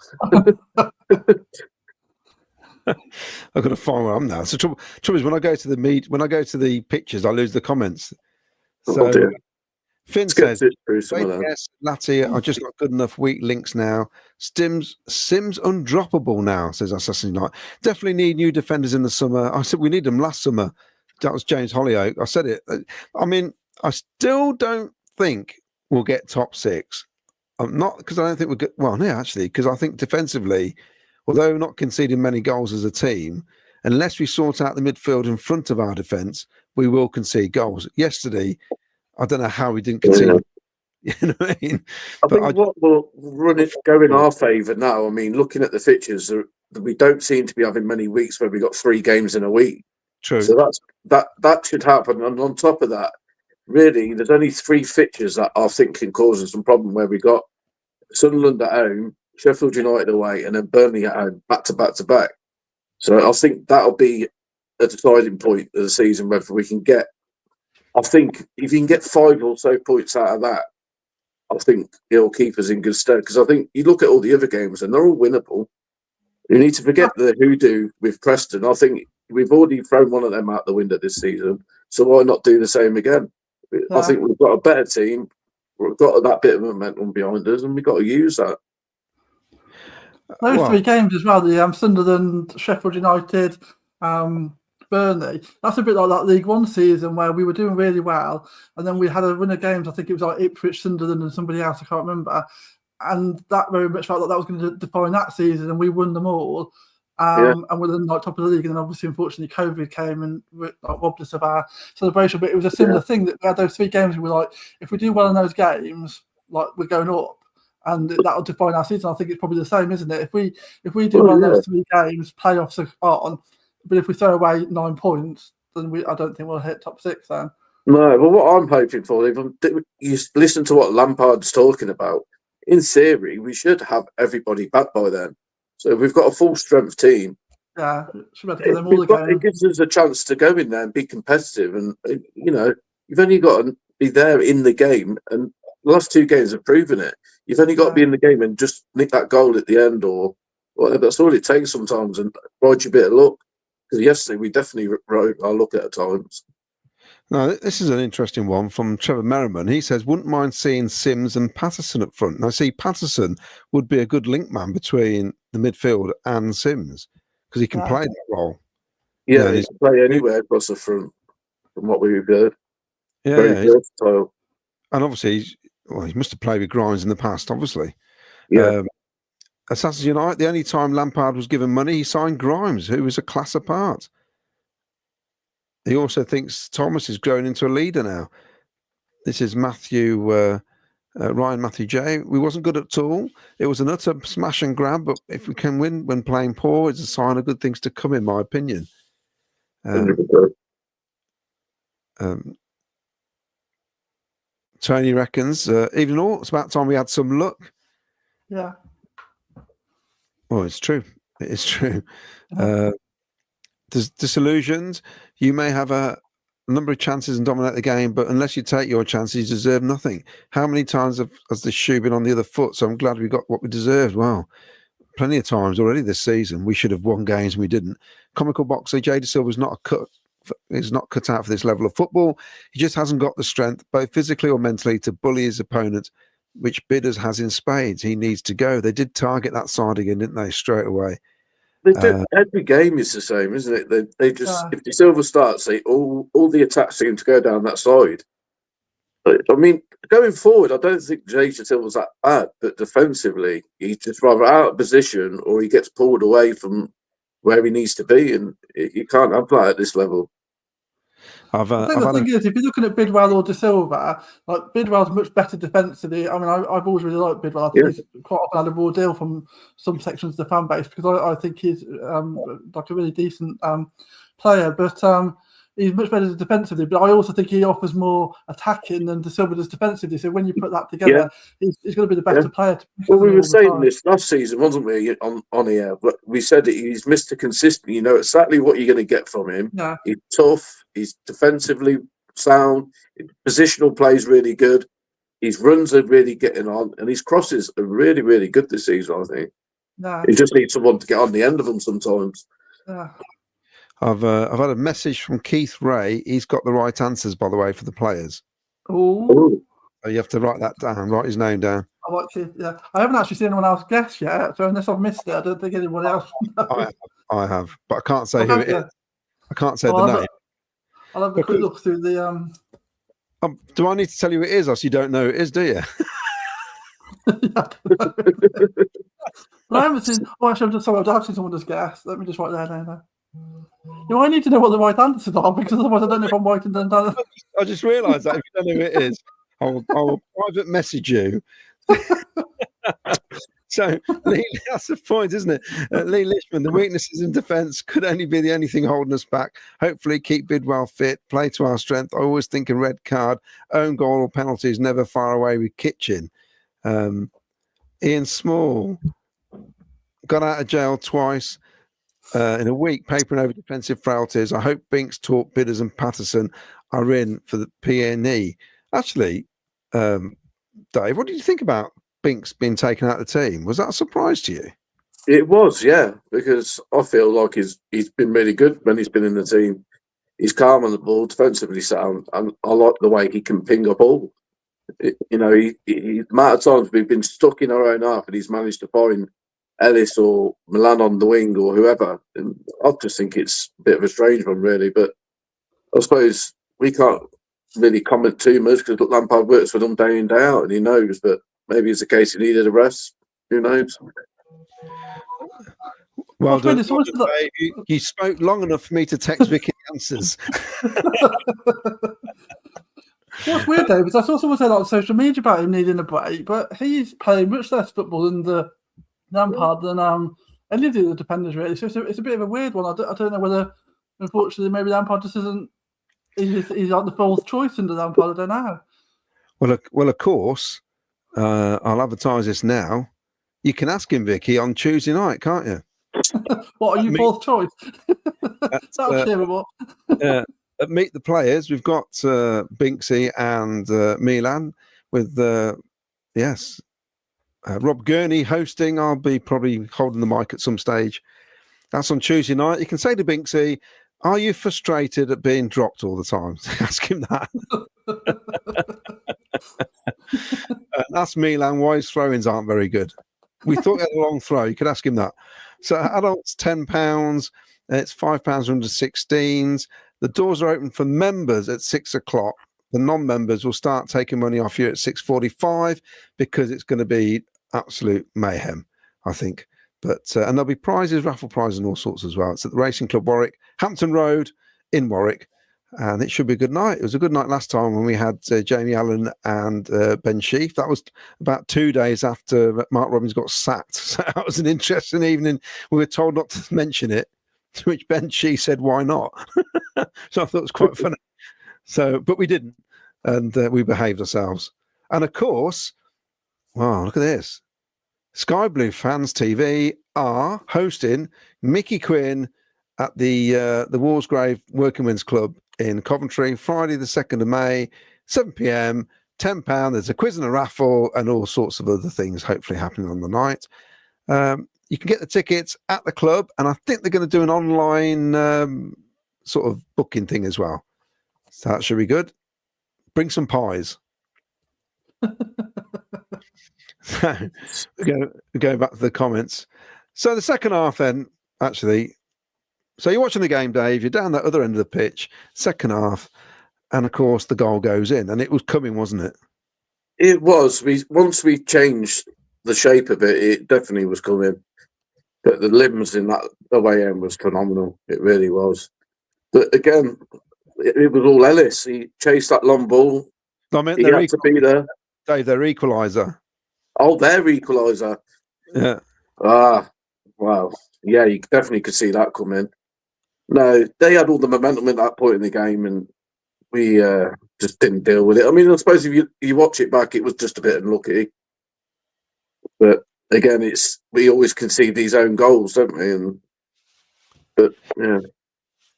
I've got to find where I'm now. So trouble is, when I go to the pictures, I lose the comments. So Finn says, yes, Latty, I just got good enough weak links now. Sims undroppable now, says Assassin's Night. Definitely need new defenders in the summer. I said we need them last summer. That was James Hollyoak. I said it. I mean, I still don't think we'll get top 6. Not because I don't think we'll get, well, no, actually, because I think defensively, although we're not conceding many goals as a team, unless we sort out the midfield in front of our defence, we will concede goals. Yesterday, I don't know how we didn't concede. You know what I mean? I think what will go in our favour now, I mean, looking at the fixtures, we don't seem to be having many weeks where we got 3 games in a week. True. So that should happen. And on top of that, really, there's only 3 fixtures that I think can cause us some problem, where we got Sunderland at home, Sheffield United away, and then Burnley at home, back to back to back. So I think that'll be a deciding point of the season, whether we can get, I think if you can get 5 or so points out of that, I think it'll keep us in good stead. Because I think you look at all the other games and they're all winnable. You need to forget the hoodoo with Preston. I think we've already thrown one of them out the window this season. So why not do the same again? I think we've got a better team. We've got that bit of momentum behind us, and we've got to use that. Those 3 games as well, the Sunderland, Sheffield United, Burnley, that's a bit like that League One season where we were doing really well, and then we had a run of games. I think it was like Ipswich, Sunderland, and somebody else, I can't remember. And that very much felt like that was going to define that season, and we won them all. And we're then like top of the league, and then obviously, unfortunately, COVID came and robbed us of our celebration. But it was a similar thing that we had those 3 games. And we were like, if we do well in those games, like we're going up, and that'll define our season. I think it's probably the same, isn't it? If we do well in those 3 games, playoffs are on. But if we throw away 9 points, then I don't think we'll hit top 6 then. No, but what I'm hoping for, if you listen to what Lampard's talking about, in theory, we should have everybody back by then. So we've got a full strength team. Yeah, should be able to give them all again. It gives us a chance to go in there and be competitive. And, you know, you've only got to be there in the game. And the last 2 games have proven it. You've only got to be in the game and just nick that goal at the end or whatever. That's all it takes sometimes, and ride your bit of luck. Because yesterday we definitely rode our luck at times. Now, this is an interesting one from Trevor Merriman. He says, wouldn't mind seeing Sims and Paterson up front. And I see Paterson would be a good link man between the midfield and Sims because he can play that role. Yeah, he can play anywhere across the front from what we've heard. Yeah, Very versatile. And obviously, he must have played with Grimes in the past, obviously. Yeah. Assassins United, the only time Lampard was given money, he signed Grimes, who was a class apart. He also thinks Thomas is growing into a leader now. This is Ryan Matthew J. We wasn't good at all. It was an utter smash and grab, but if we can win when playing poor, it's a sign of good things to come, in my opinion. Tony reckons, even all, it's about time we had some luck. Yeah. Well, it's true. It is true. Disillusioned, you may have a number of chances and dominate the game, but unless you take your chances, you deserve nothing. How many times has the shoe been on the other foot? So I'm glad we got what we deserved. Wow. Plenty of times already this season. We should have won games and we didn't. Comical Boxer, Jay De Silva's not not cut out for this level of football. He just hasn't got the strength, both physically or mentally, to bully his opponent, which Bidders has in spades. He needs to go. They did target that side again, didn't they, straight away? They do. Every game is the same, isn't it? They just if De Silva starts, all the attacks seem to go down that side. I mean, going forward, I don't think Jay De Silva's that bad, but defensively, he's just rather out of position or he gets pulled away from where he needs to be, and you can't have that at this level. I think the thing is, if you're looking at Bidwell or De Silva, like Bidwell's much better defensively. I mean, I've always really liked Bidwell. I think he's quite often had a raw deal from some sections of the fan base because I think he's like a really decent player. But he's much better defensively. But I also think he offers more attacking than De Silva does defensively. So when you put that together, he's going to be the better player. Well, we were saying this last season, wasn't we, on here? But we said that he's Mr. Consistent. You know exactly what you're going to get from him. Yeah. He's tough. He's defensively sound. Positional play is really good. His runs are really getting on, and his crosses are really, really good this season. I think. Yeah. He just needs someone to get on the end of them sometimes. Yeah. I've had a message from Keith Ray. He's got the right answers, by the way, for the players. Oh. So you have to write that down. Write his name down. I haven't actually seen anyone else guess yet, so unless I've missed it, I don't think anyone else knows. I have, but I can't say who it is. I can't say the name. I'll have a quick look through the. Do I need to tell you who it is, or so you don't know who it is, do you? But I haven't seen. Oh, actually, I've seen someone just guess. Let me just write their name down. You know, I need to know what the right answers are because otherwise I don't know if I'm writing them down. I just realised that if you don't know who it is, I will private message you. So, Lee, that's the point, isn't it? Lee Lishman, the weaknesses in defence could only be the only thing holding us back. Hopefully, keep Bidwell fit, play to our strength. I always think a red card, own goal or penalty is never far away with Kitchen. Ian Small got out of jail twice in a week, papering over defensive frailties. I hope Binks, Torp, Bidders and Paterson are in for the PNE. Actually, Dave, what did you think about Binks being taken out of the team? Was that a surprise to you? It was, yeah, because I feel like he's been really good when he's been in the team. He's calm on the ball, defensively sound, and I like the way he can ping a ball. The amount of times we've been stuck in our own half and he's managed to find Ellis or Milan on the wing or whoever. And I just think it's a bit of a strange one, really. But I suppose we can't really comment too much because Lampard works for them day in, day out, and he knows. But maybe it's a case he needed a rest. Who knows? Well done. You spoke long enough for me to text Vicky answers. What's weird, Dave, is I saw someone say that on social media about him needing a break, but he's playing much less football than the Lampard than any of the other defenders, really. So it's a bit of a weird one. I don't know whether, unfortunately, maybe Lampard just isn't. He's like the fourth choice under Lampard. I don't know. Well, of course, I'll advertise this now. You can ask him, Vicky, on Tuesday night, can't you? What, are you fourth choice? That'll cheer him up. At Meet the Players, we've got Binksy and Milan with, Rob Gurney hosting. I'll be probably holding the mic at some stage. That's on Tuesday night. You can say to Binksy, Are you frustrated at being dropped all the time? Ask him that. Ask Milan why his throw-ins aren't very good. We thought he had a long throw. You could ask him that. So adults, £10. It's £5 under 16s. The doors are open for members at 6 o'clock. The non-members will start taking money off you at 6:45 because it's going to be absolute mayhem, I think. But and there'll be prizes, raffle prizes, and all sorts as well. It's at the Racing Club Warwick, Hampton Road in Warwick, and it should be a good night. It was a good night last time when we had Jamie Allen and Ben Sheaf. That was about 2 days after Mark Robbins got sacked. So that was an interesting evening. We were told not to mention it, to which Ben Sheaf said, "Why not?" So I thought it was quite funny. So, but we didn't, and we behaved ourselves. And of course, wow, look at this. Sky Blue Fans TV are hosting Mickey Quinn at the Walsgrave Working Men's Club in Coventry, Friday the 2nd of May, 7 p.m, £10. There's a quiz and a raffle and all sorts of other things hopefully happening on the night. You can get the tickets at the club, and I think they're going to do an online sort of booking thing as well. So that should be good. Bring some pies. So go back to the comments. So the second half then, actually, so you're watching the game, Dave, you're down that other end of the pitch, second half, and of course the goal goes in, and it was coming, wasn't it? It was. Once we changed the shape of it, it definitely was coming. But the limbs in that away end was phenomenal. It really was. But again, it was all Ellis. He chased that long ball. I mean, he had to be there. Dave, their equaliser. Oh, their equaliser. Yeah. Ah, wow. Yeah, you definitely could see that coming. No, they had all the momentum at that point in the game, and we just didn't deal with it. I mean, I suppose if you watch it back, it was just a bit unlucky. But again, we always concede these own goals, don't we? But yeah,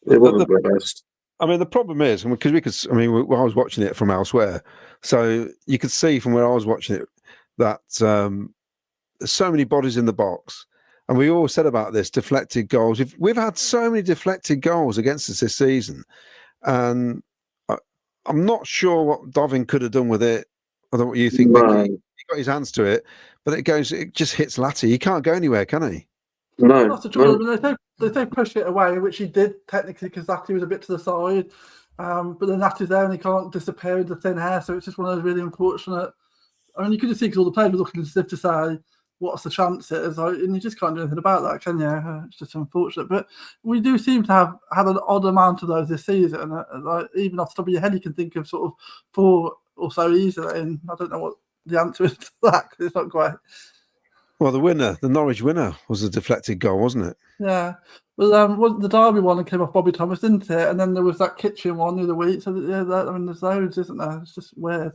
it wasn't the best. I mean, the problem is, because I was watching it from elsewhere, so you could see from where I was watching it that there's so many bodies in the box, and we always said about this deflected goals. We've had so many deflected goals against us this season, and I'm not sure what Dovin could have done with it. I don't know what you think. No. He got his hands to it, but it just hits Latty. He can't go anywhere, can he? No. That's the trouble. No. I mean, they push it away, which he did technically because Latty was a bit to the side. But then Latty's there and he can't disappear into thin air. So it's just one of those really unfortunate. I mean, you could just see because all the players were looking as if to say, what's the chances? And you just can't do anything about that, can you? It's just unfortunate. But we do seem to have had an odd amount of those this season. Even off the top of your head, you can think of sort of 4 or so easily. And I don't know what the answer is to that because it's not quite. Well, the Norwich winner, was a deflected goal, wasn't it? Yeah. Well, the Derby one came off Bobby Thomas, didn't it? And then there was that Kitchen one the other week. So, yeah, there's loads, isn't there? It's just weird.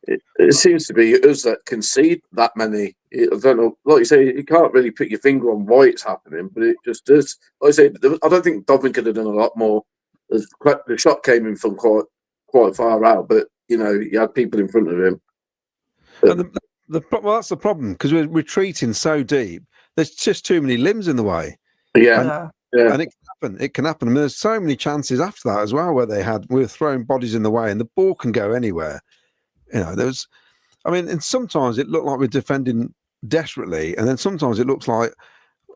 It seems to be us that concede that many. I don't know. Like you say, you can't really put your finger on why it's happening, but it just does. Like I say, I don't think Dobbin could have done a lot more. The shot came in from quite far out, but, you had people in front of him. Well, that's the problem, because we're retreating so deep. There's just too many limbs in the way. Yeah. And it can happen. It can happen. I mean, there's so many chances after that as well where we were throwing bodies in the way, and the ball can go anywhere. And sometimes it looked like we're defending desperately, and then sometimes it looks like,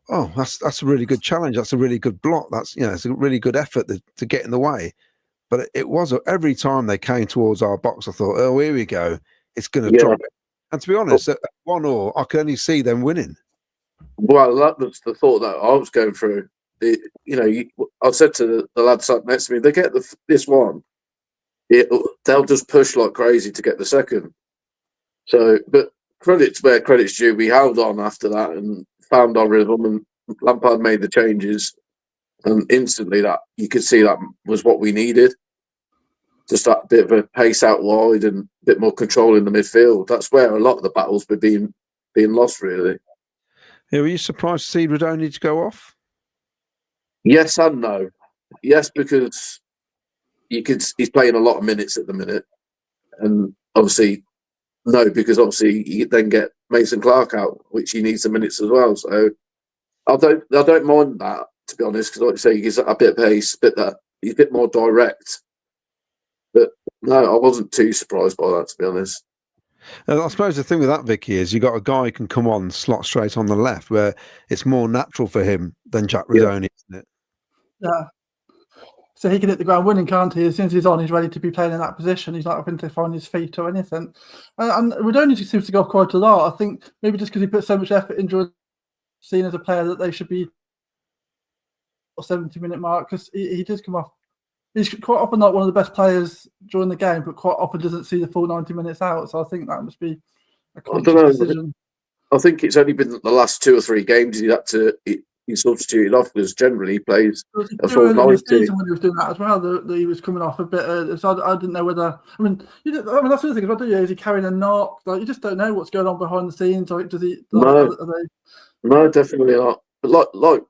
oh, that's a really good challenge. That's a really good block. That's it's a really good effort to get in the way. But it was every time they came towards our box, I thought, oh, here we go. It's going to drop it. And to be honest, at 1-1, I could only see them winning. Well, that was the thought that I was going through. I said to the lad sat next to me, they get this one, they'll just push like crazy to get the second. So, but credit's where credit's due. We held on after that and found our rhythm, and Lampard made the changes, and instantly that you could see that was what we needed. Just that bit of a pace out wide and a bit more control in the midfield. That's where a lot of the battles were being lost, really. Yeah, were you surprised to see Radoni to go off? Yes and no. Yes, because he's playing a lot of minutes at the minute, and obviously no, because obviously you then get Mason Clark out, which he needs the minutes as well. So I don't mind that to be honest, because like you say, he's a bit of pace, he's a bit more direct. But no, I wasn't too surprised by that, to be honest. I suppose the thing with that, Vicky, is you got a guy who can come on, slot straight on the left, where it's more natural for him than Jack Redoni, isn't it? Yeah. So he can hit the ground running, can't he? As soon as he's on, he's ready to be playing in that position. He's not having to find his feet or anything. And Redoni seems to go quite a lot. I think maybe just because he put so much effort into seen as a player that they should be 70-minute mark, because he does come off. He's quite often not one of the best players during the game, but quite often doesn't see the full 90 minutes out. So I think that must be a conscious decision. I think it's only been the last 2 or 3 games he had to he substituted off, because generally he plays a full 90. Season when he was doing that as well, that he was coming off a bit. So I didn't know whether. I mean, that's the other thing. What do you? Is he carrying a knock? Like, you just don't know what's going on behind the scenes. Like, does he? Like, No, definitely not. But like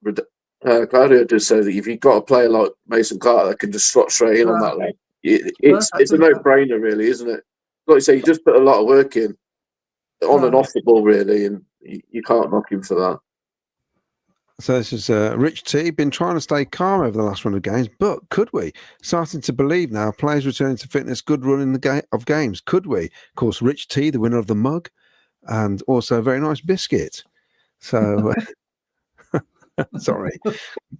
Claudio does say that if you've got a player like Mason Carter that can just slot straight in on that leg, it's a no-brainer, really, isn't it? Like you say, you just put a lot of work in on and off the ball, really, and you can't knock him for that. So this is Rich T. Been trying to stay calm over the last run of games, but could we? Starting to believe now, players returning to fitness, good run in the of games. Could we? Of course, Rich T, the winner of the mug, and also a very nice biscuit. So, sorry,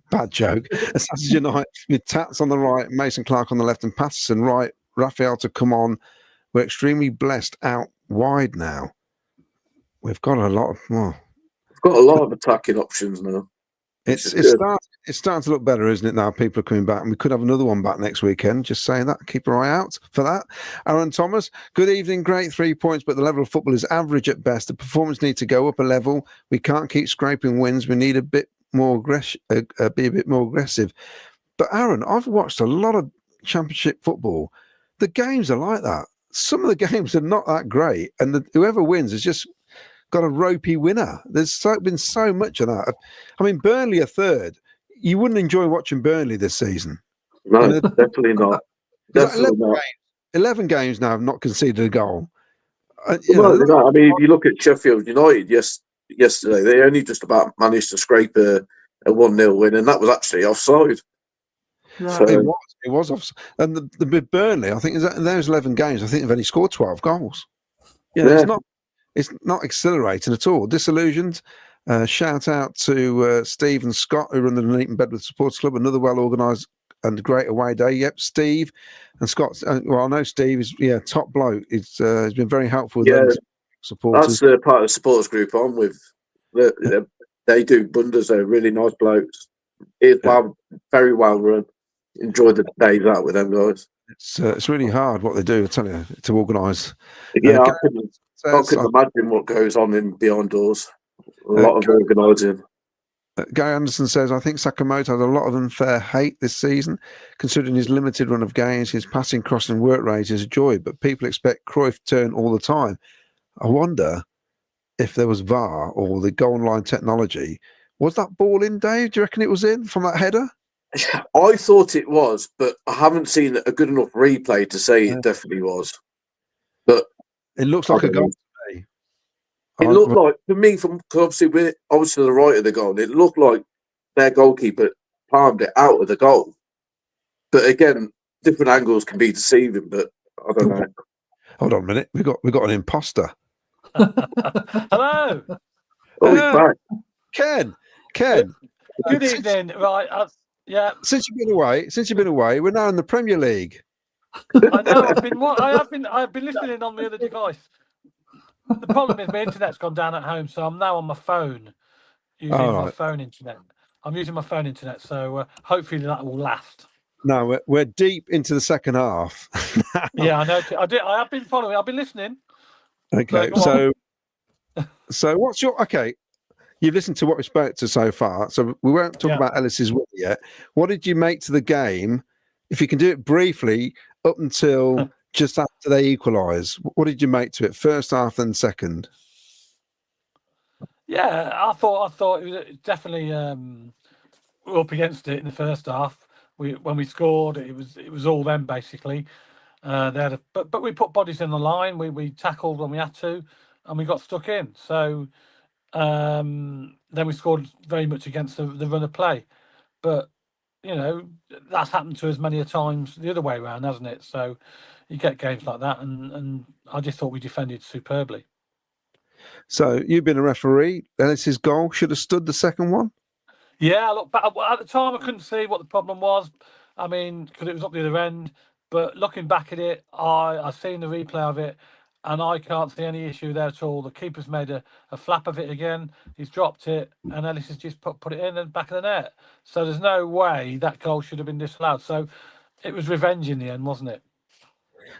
bad joke. Saturday night with Tats on the right, Mason Clark on the left, and Paterson right. Raphael to come on. We're extremely blessed out wide now. We've got a lot of more. Got a lot of attacking options now. It's starting to look better, isn't it? Now people are coming back, and we could have another one back next weekend. Just saying that. Keep your eye out for that. Aaron Thomas, good evening. Great 3 points, but the level of football is average at best. The performance needs to go up a level. We can't keep scraping wins. We need a bit more be a bit more aggressive. But Aaron, I've watched a lot of Championship football. The games are like that. Some of the games are not that great, and whoever wins is just got a ropey winner. There's been so much of that. I mean, Burnley are third. You wouldn't enjoy watching Burnley this season. No, definitely not. Definitely not. 11 games now have not conceded a goal. I mean, if you look at Sheffield United yesterday, they only just about managed to scrape a 1-0 win, and that was actually offside. Yeah. So, it was offside. And the Burnley, I think, in those 11 games, I think they've only scored 12 goals. Yeah. It's not exhilarating at all. Disillusioned. Shout out to Steve and Scott, who run the Nuneaton Bedworth Supporters Club. Another well-organised and great away day. Yep, Steve and Scott. Well, I know Steve is top bloke. He's been very helpful with them supporters. That's part of the supporters group I'm with. They do wonders. They're really nice blokes. It's very well run. Enjoyed the days out with them guys. It's really hard what they do. I tell you, to organise. Yeah, I couldn't imagine what goes on in behind doors. A lot of organising. Guy Anderson says, I think Sakamoto had a lot of unfair hate this season. Considering his limited run of games, his passing, crossing, work rate is a joy, but people expect Cruyff turn all the time. I wonder if there was VAR or the goal line technology. Was that ball in, Dave? Do you reckon it was in from that header? I thought it was, but I haven't seen a good enough replay to say it definitely was. But it looks like a goal to me. It looked like, for me, obviously I was to the right of the goal, it looked like their goalkeeper palmed it out of the goal. But again, different angles can be deceiving, but I don't know. Hold on a minute. We got an imposter. Hello. Oh, he's back. Ken. Good evening. Right. Since you've been away, we're now in the Premier League. I know. I've been listening on the other device. The problem is my internet's gone down at home, so I'm now on my phone using my phone internet. I'm using my phone internet, so hopefully that will last. No, we're deep into the second half. Yeah, I know. I have been following. I've been listening. Okay, so what's your You've listened to what we spoke to so far, so we won't talk about Ellis's win yet. What did you make to the game? If you can do it briefly, up until just after they equalise, what did you make to it? First half, then second. Yeah, I thought it was definitely up against it in the first half. When we scored, it was all them basically. But we put bodies in the line. We tackled when we had to, and we got stuck in. So then we scored very much against the run of play. but that's happened to us many a times the other way around, hasn't it? So you get games like that, and I just thought we defended superbly. So you've been a referee. Ellis's goal should have stood the second one. Yeah, look, but at the time I couldn't see what the problem was. I mean, because it was up the other end. But looking back at it, I've seen the replay of it, and I can't see any issue there at all. The keeper's made a flap of it again. He's dropped it, and Ellis has just put it in and back of the net. So there's no way that goal should have been disallowed. So it was revenge in the end, wasn't it?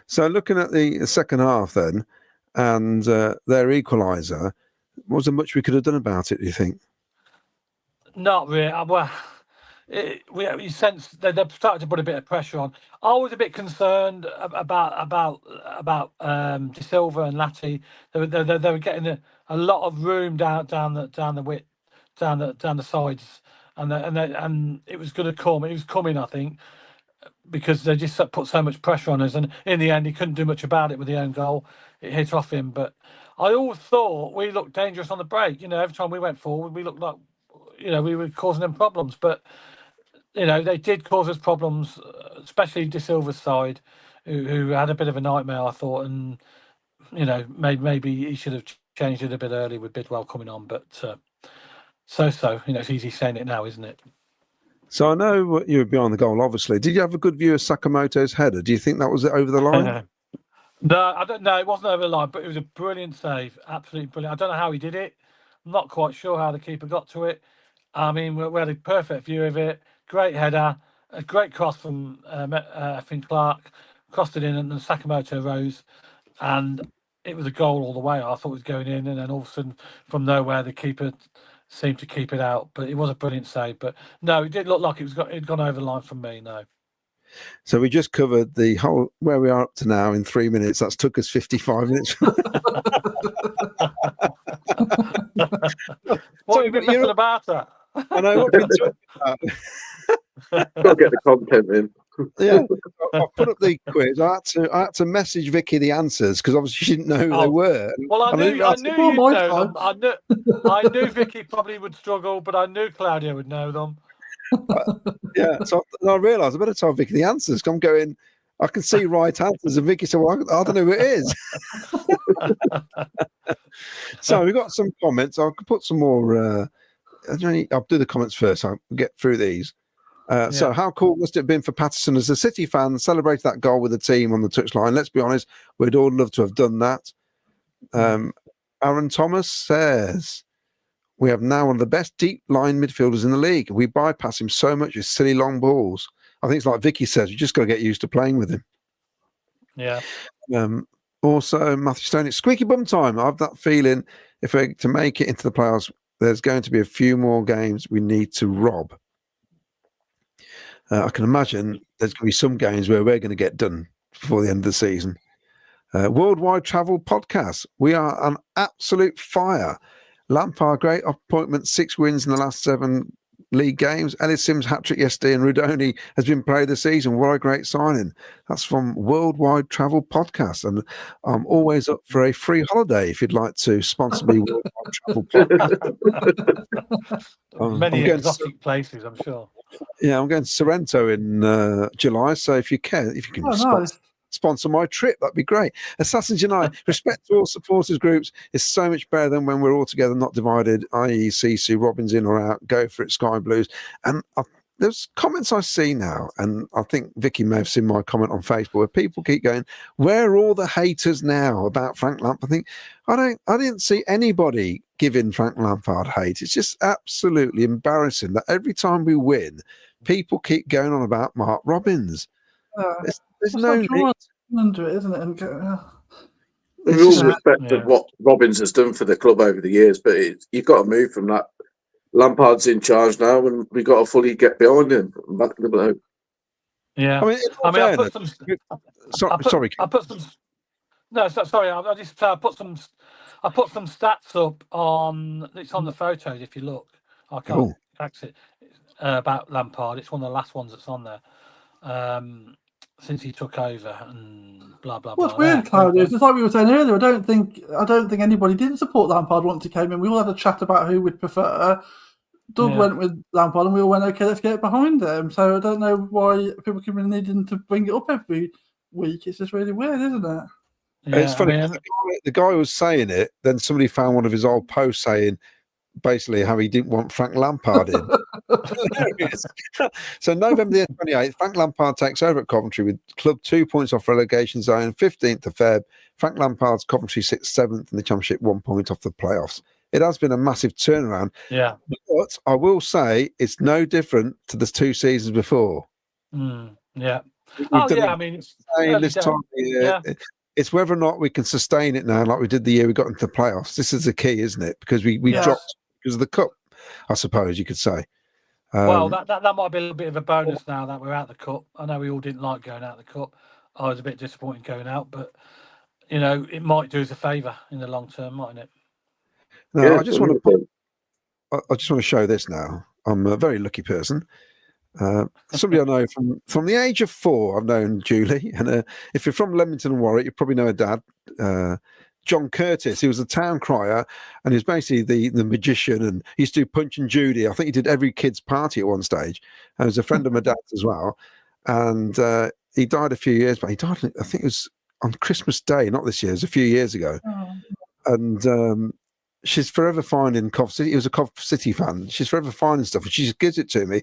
So looking at the second half then, and their equaliser, wasn't much we could have done about it, do you think? Not really. Well, you sense they've started to put a bit of pressure on. I was a bit concerned about De Silva and Latti. They were getting a lot of room down the width, down the sides, and it was going to come. It was coming, I think, because they just put so much pressure on us, and in the end, he couldn't do much about it with the own goal. It hit off him, but I always thought we looked dangerous on the break. Every time we went forward, we looked like we were causing them problems, but they did cause us problems, especially De Silva's side, who had a bit of a nightmare, I thought, and maybe he should have changed it a bit early with Bidwell coming on, but it's easy saying it now, isn't it? So I know you were behind the goal, obviously. Did you have a good view of Sakamoto's header? Do you think that was it over the line? No, I don't know. It wasn't over the line, but it was a brilliant save. Absolutely brilliant. I don't know how he did it. I'm not quite sure how the keeper got to it. I mean, we had a perfect view of it. Great header. A great cross from Finn Clark. Crossed it in, and then Sakamoto rose. And it was a goal all the way. I thought it was going in, and then all of a sudden, from nowhere, the keeper seemed to keep it out. But it was a brilliant save. But no, it did look like it'd gone over the line from me, no. So we just covered the whole where we are up to now in 3 minutes. That's took us 55 minutes. What have you been messing about that? I know what we're talking about. Gotta get the content in. Yeah, I put up the quiz. I had to message Vicky the answers because obviously she didn't know who they were. Well, I knew you'd know them. I knew Vicky probably would struggle, but I knew Claudia would know them. Yeah, so I realised I better tell Vicky the answers. I'm going, I can see right answers, and Vicky said, "Well, I don't know who it is." So we've got some comments. I'll put some more. I'll do the comments first. I'll get through these. So how cool must it have been for Paterson as a City fan, celebrated that goal with the team on the touchline? Let's be honest, we'd all love to have done that. Aaron Thomas says, we have now one of the best deep line midfielders in the league. We bypass him so much with silly long balls. I think it's like Vicky says, you just got to get used to playing with him. Yeah. Also, Matthew Stone, it's squeaky bum time. I have that feeling if we're to make it into the playoffs, there's going to be a few more games we need to rob. I can imagine there's going to be some games where we're going to get done before the end of the season. Worldwide Travel Podcast. We are an absolute fire. Lampard, great appointment, 6 wins in the last 7 league games. Ellis Sims hat-trick yesterday, and Rudoni has been player of the season. What a great signing. That's from Worldwide Travel Podcast. And I'm always up for a free holiday if you'd like to sponsor me. Worldwide Travel Podcast. Many exotic places, I'm sure. Yeah, I'm going to Sorrento in July. So if you can sponsor my trip, that'd be great. Assassins Unite, respect to all supporters groups is so much better than when we're all together, not divided, i.e. CC, Robins in or out, go for it, Sky Blues. And there's comments I see now, and I think Vicky may have seen my comment on Facebook, where people keep going, where are all the haters now about Frank Lampard? I think, I didn't see anybody giving Frank Lampard hate. It's just absolutely embarrassing that every time we win, people keep going on about Mark Robins. There's no need under it, isn't it? And with all respect of what Robins has done for the club over the years, but you've got to move from that. Lampard's in charge now, and we've got to fully get behind him. Back to the blow. Yeah, I put some. I put some stats up on. It's on the photos. If you look, I can't access it about Lampard. It's one of the last ones that's on there. Since he took over and blah blah blah. What's weird, Claudia, is just like we were saying earlier. I don't think anybody didn't support Lampard once he came in. We all had a chat about who we'd prefer. Doug went with Lampard, and we all went, okay, let's get behind him. So I don't know why people keep needing to bring it up every week. It's just really weird, isn't it? Yeah, it's funny. The guy was saying it, then somebody found one of his old posts saying basically how he didn't want Frank Lampard in. Hilarious. So November the 28th, Frank Lampard takes over at Coventry with club 2 points off relegation zone. 15th of Feb, Frank Lampard's Coventry 6th, 7th in the Championship, 1 point off the playoffs. It has been a massive turnaround. Yeah. But I will say it's no different to the 2 seasons before. Yeah. I mean, it's this time of year. It's whether or not we can sustain it now, like we did the year we got into the playoffs. This is the key, isn't it? Because we dropped because of the cup, I suppose you could say. Well, that might be a little bit of a bonus now that we're out the cup. I know we all didn't like going out the cup. I was a bit disappointed going out, but it might do us a favour in the long term, mightn't it? No, I just want to show this now. I'm a very lucky person. Somebody I know from the age of 4. I've known Julie, and if you're from Leamington and Warwick, you probably know her dad, John Curtis. He was a town crier, and he was basically the magician, and he used to do Punch and Judy. I think he did every kid's party at one stage, and he was a friend of my dad's as well. And he died a few years back. He died, I think it was on Christmas Day, not this year, it was a few years ago. And she's forever finding Coventry City. He was a Coventry City fan. She's forever finding stuff, and she just gives it to me.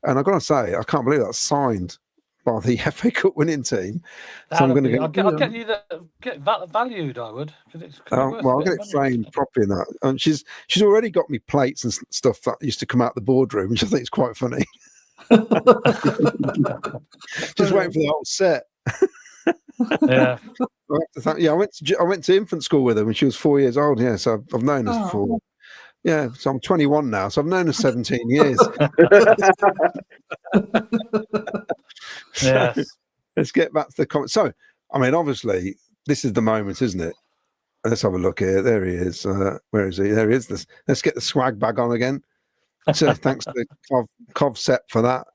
And I've got to say, I can't believe that's signed by the FA Cup winning team. So I'm going to I'll get you get valued. I would. I'll get it framed properly in that. And she's already got me plates and stuff that used to come out the boardroom, which I think is quite funny. Just waiting for the whole set. Yeah. I went to infant school with her when she was 4 years old. Yeah, so I've known her for. Yeah, so I'm 21 now, so I've known her 17 years. Yes. Let's get back to the comment. So, I mean, obviously, this is the moment, isn't it? Let's have a look here. There he is. Where is he? There he is. Let's get the swag bag on again. So, thanks to Cov Set for that.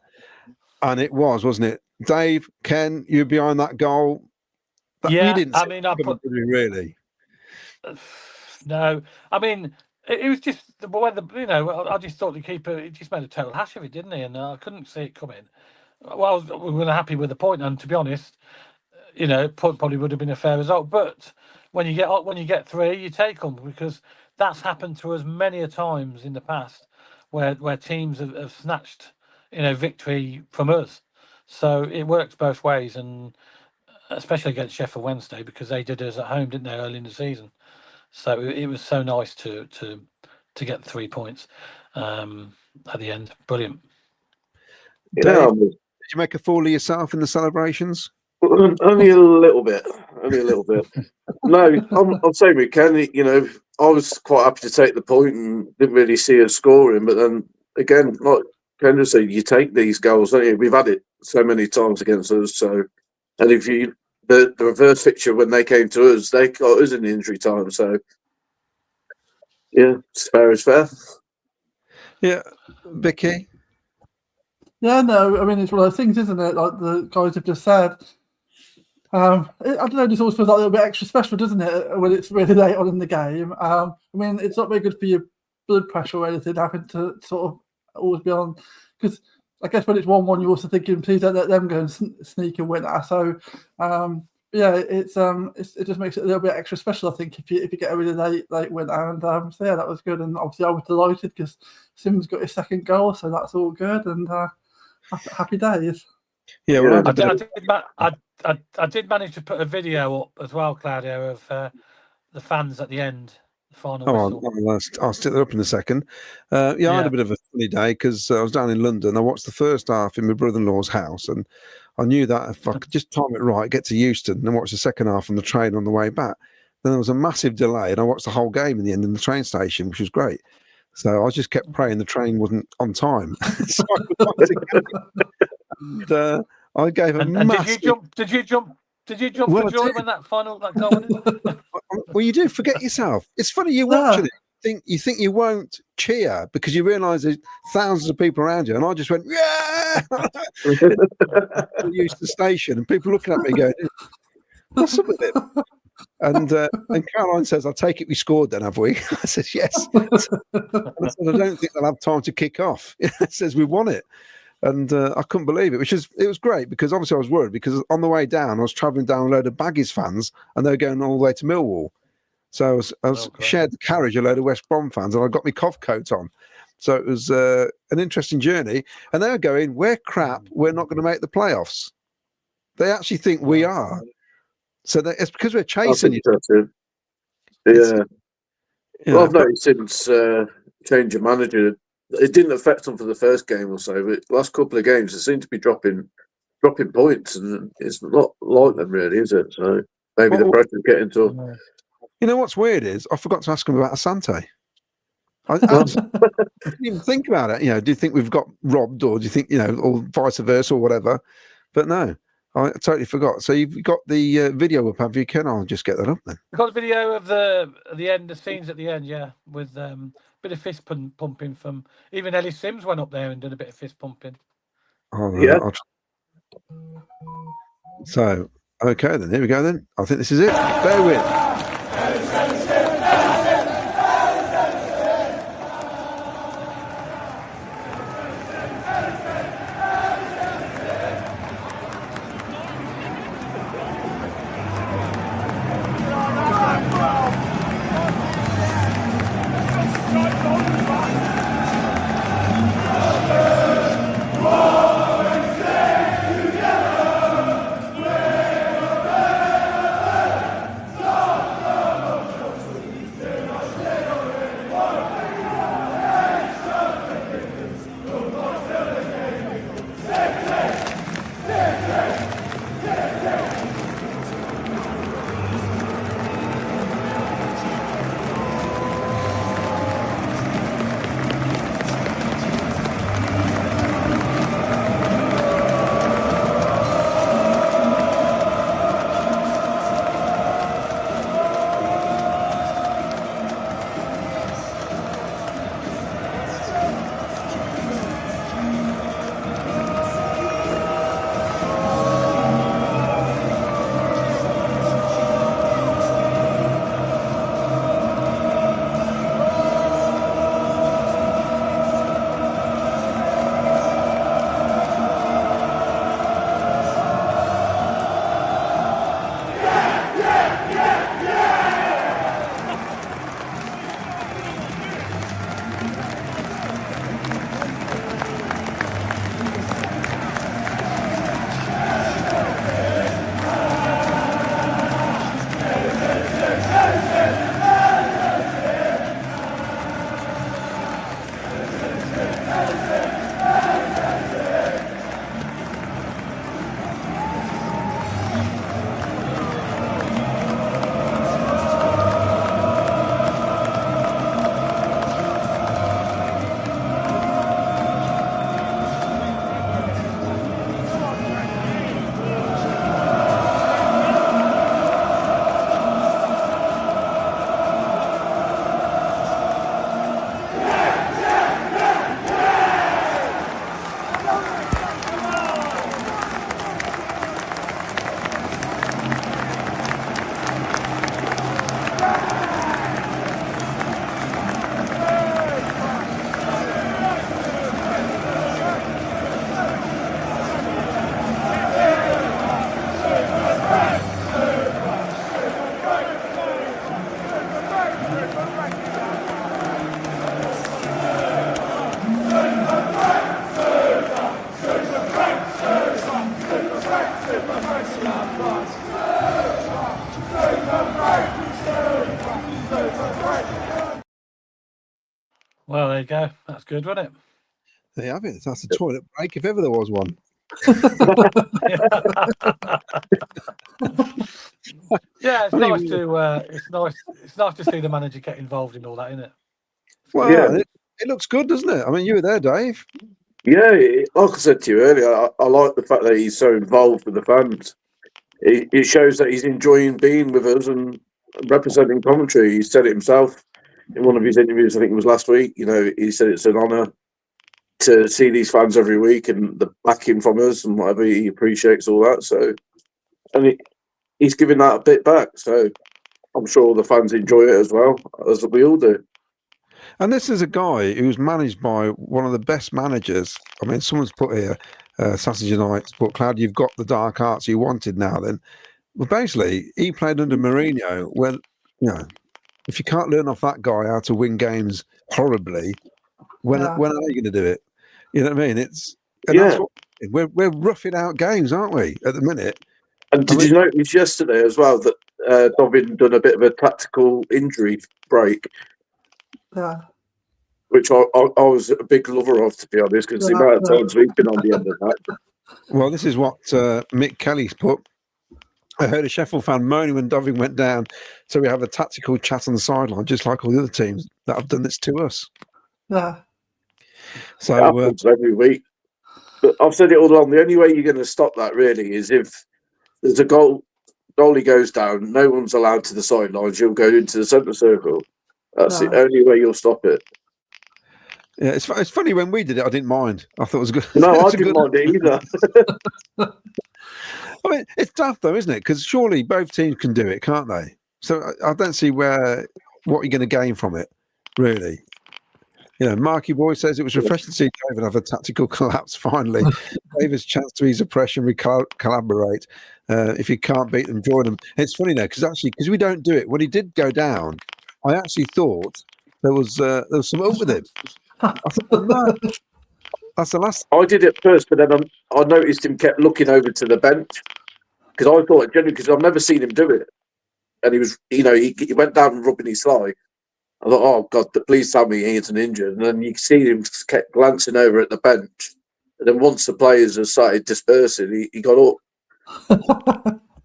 And it was, wasn't it? Dave, Ken, you behind that goal. Yeah, you didn't I mean, really. No, I mean, it was just I just thought the keeper, he just made a total hash of it, didn't he? And I couldn't see it coming. Well, we were happy with the point, and to be honest, probably would have been a fair result. But when you get 3, you take them, because that's happened to us many a times in the past, where teams have snatched victory from us. So it works both ways, and especially against Sheffield Wednesday, because they did us at home, didn't they, early in the season? So it was so nice to get the 3 points at the end. Brilliant. Dave, did you make a fool of yourself in the celebrations? Only a little bit. No, I'm saying with Ken. I was quite happy to take the point and didn't really see us scoring. But then again, like Ken just said, you take these goals, don't you? We've had it so many times against us. So, and if you the reverse picture when they came to us, they got us in injury time. So, yeah, it's fair as fair. Yeah, Vicky. Yeah, no, I mean, it's one of those things, isn't it? Like the guys have just said. I don't know, it just always feels like a little bit extra special, doesn't it, when it's really late on in the game? I mean, it's not very good for your blood pressure or anything, having to sort of always be on, because I guess when it's 1-1, you're also thinking, please don't let them go and sneak a winner. So, yeah, it just makes it a little bit extra special, I think, if you get a really late winner. And so yeah, that was good. And obviously, I was delighted because Sims got his second goal, so that's all good. And happy days. Yeah, well, I did manage to put a video up as well, Claudio, of the fans at the end. Final whistle. I'll stick that up in a second. I had a bit of a funny day because I was down in London. I watched the first half in my brother-in-law's house, and I knew that if I could just time it right, get to Euston and watch the second half on the train on the way back. Then there was a massive delay, and I watched the whole game in the end in the train station, which was great. So I just kept praying the train wasn't on time. So I gave a massive... Did you jump for joy when that goal went in? Well, you do forget yourself. It's funny, you're watching it. You think you won't cheer because you realise there's thousands of people around you, and I just went, yeah! I used the station, and people looking at me going, what's up with it? And Caroline says, "I take it we scored then, have we?" I said, "Yes." And I said, "I don't think they'll have time to kick off." It says we won it, and I couldn't believe it. It was great because obviously I was worried because on the way down I was travelling down a load of Baggies fans, and they were going all the way to Millwall. So I was shared the carriage a load of West Brom fans, and I got my Cov coat on. So it was an interesting journey. And they were going, "We're crap. We're not going to make the playoffs." They actually think we are. So it's because we're chasing you. Yeah. Well, I've noticed since change of manager, it didn't affect them for the first game or so, but the last couple of games they seem to be dropping points, and it's not like them really, is it? So maybe the pressure's getting to them. You know what's weird is I forgot to ask him about Asante. I didn't even think about it. Do you think we've got robbed, or do you think or vice versa, or whatever? But no, I totally forgot. So you've got the video up, have you, Ken? I'll just get that up then. We've got the video of the end, the scenes at the end, yeah, with a bit of fist pumping from even Ellie Sims went up there and did a bit of fist pumping. Yeah. So okay, then here we go. Then I think this is it. Bear with. Well, there you go. That's good, wasn't it? There you have it. That's a toilet break if ever there was one. Yeah, it's nice to it's nice to see the manager get involved in all that, isn't it? Well, Yeah. it looks good, doesn't it? I mean, you were there, Dave. Yeah, like I said to you earlier, I like the fact that he's so involved with the fans. It shows that he's enjoying being with us and representing Coventry. He said it himself in one of his interviews, I think it was last week. He said it's an honour to see these fans every week and the backing from us and whatever. He appreciates all that. So, and he's giving that a bit back. So I'm sure all the fans enjoy it as well, as we all do. And this is a guy who's managed by one of the best managers. I mean, someone's put here, Sausage United, but Cloud, you've got the dark arts you wanted now then. Well, basically, he played under Mourinho when, if you can't learn off that guy how to win games horribly, when are you going to do it? You know what I mean? That's what, we're roughing out games, aren't we, at the minute? And did you notice yesterday as well that Dobbin done a bit of a tactical injury break? Yeah. Which I was a big lover of, to be honest, because the amount of times we've been on the end of that. Well, this is what Mick Kelly's put. I heard a Sheffield fan moaning when Dobbin went down, so we have a tactical chat on the sideline, just like all the other teams that have done this to us. Yeah. So it happens every week. But I've said it all along. The only way you're going to stop that really is if there's a goalie goes down, no one's allowed to the sidelines. You'll go into the centre circle. That's the only way you'll stop it. Yeah, it's funny when we did it. I didn't mind. I thought it was good. No, I didn't mind it either. I mean, it's tough though, isn't it? Because surely both teams can do it, can't they? So I don't see what you're going to gain from it, really. Marky Boy says it was refreshing to see David have a tactical collapse finally. David's chance to ease the pressure and collaborate. If you can't beat them, join them. And it's funny now because we don't do it. When he did go down, I actually thought there was some up with him. I thought, no, that's the last. I did it first, but then I noticed him kept looking over to the bench because I thought generally because I've never seen him do it, and he was, he went down and rubbing his thigh. I thought, oh God, please tell me he isn't injured. And then you see him just kept glancing over at the bench, and then once the players have started dispersing, he got up.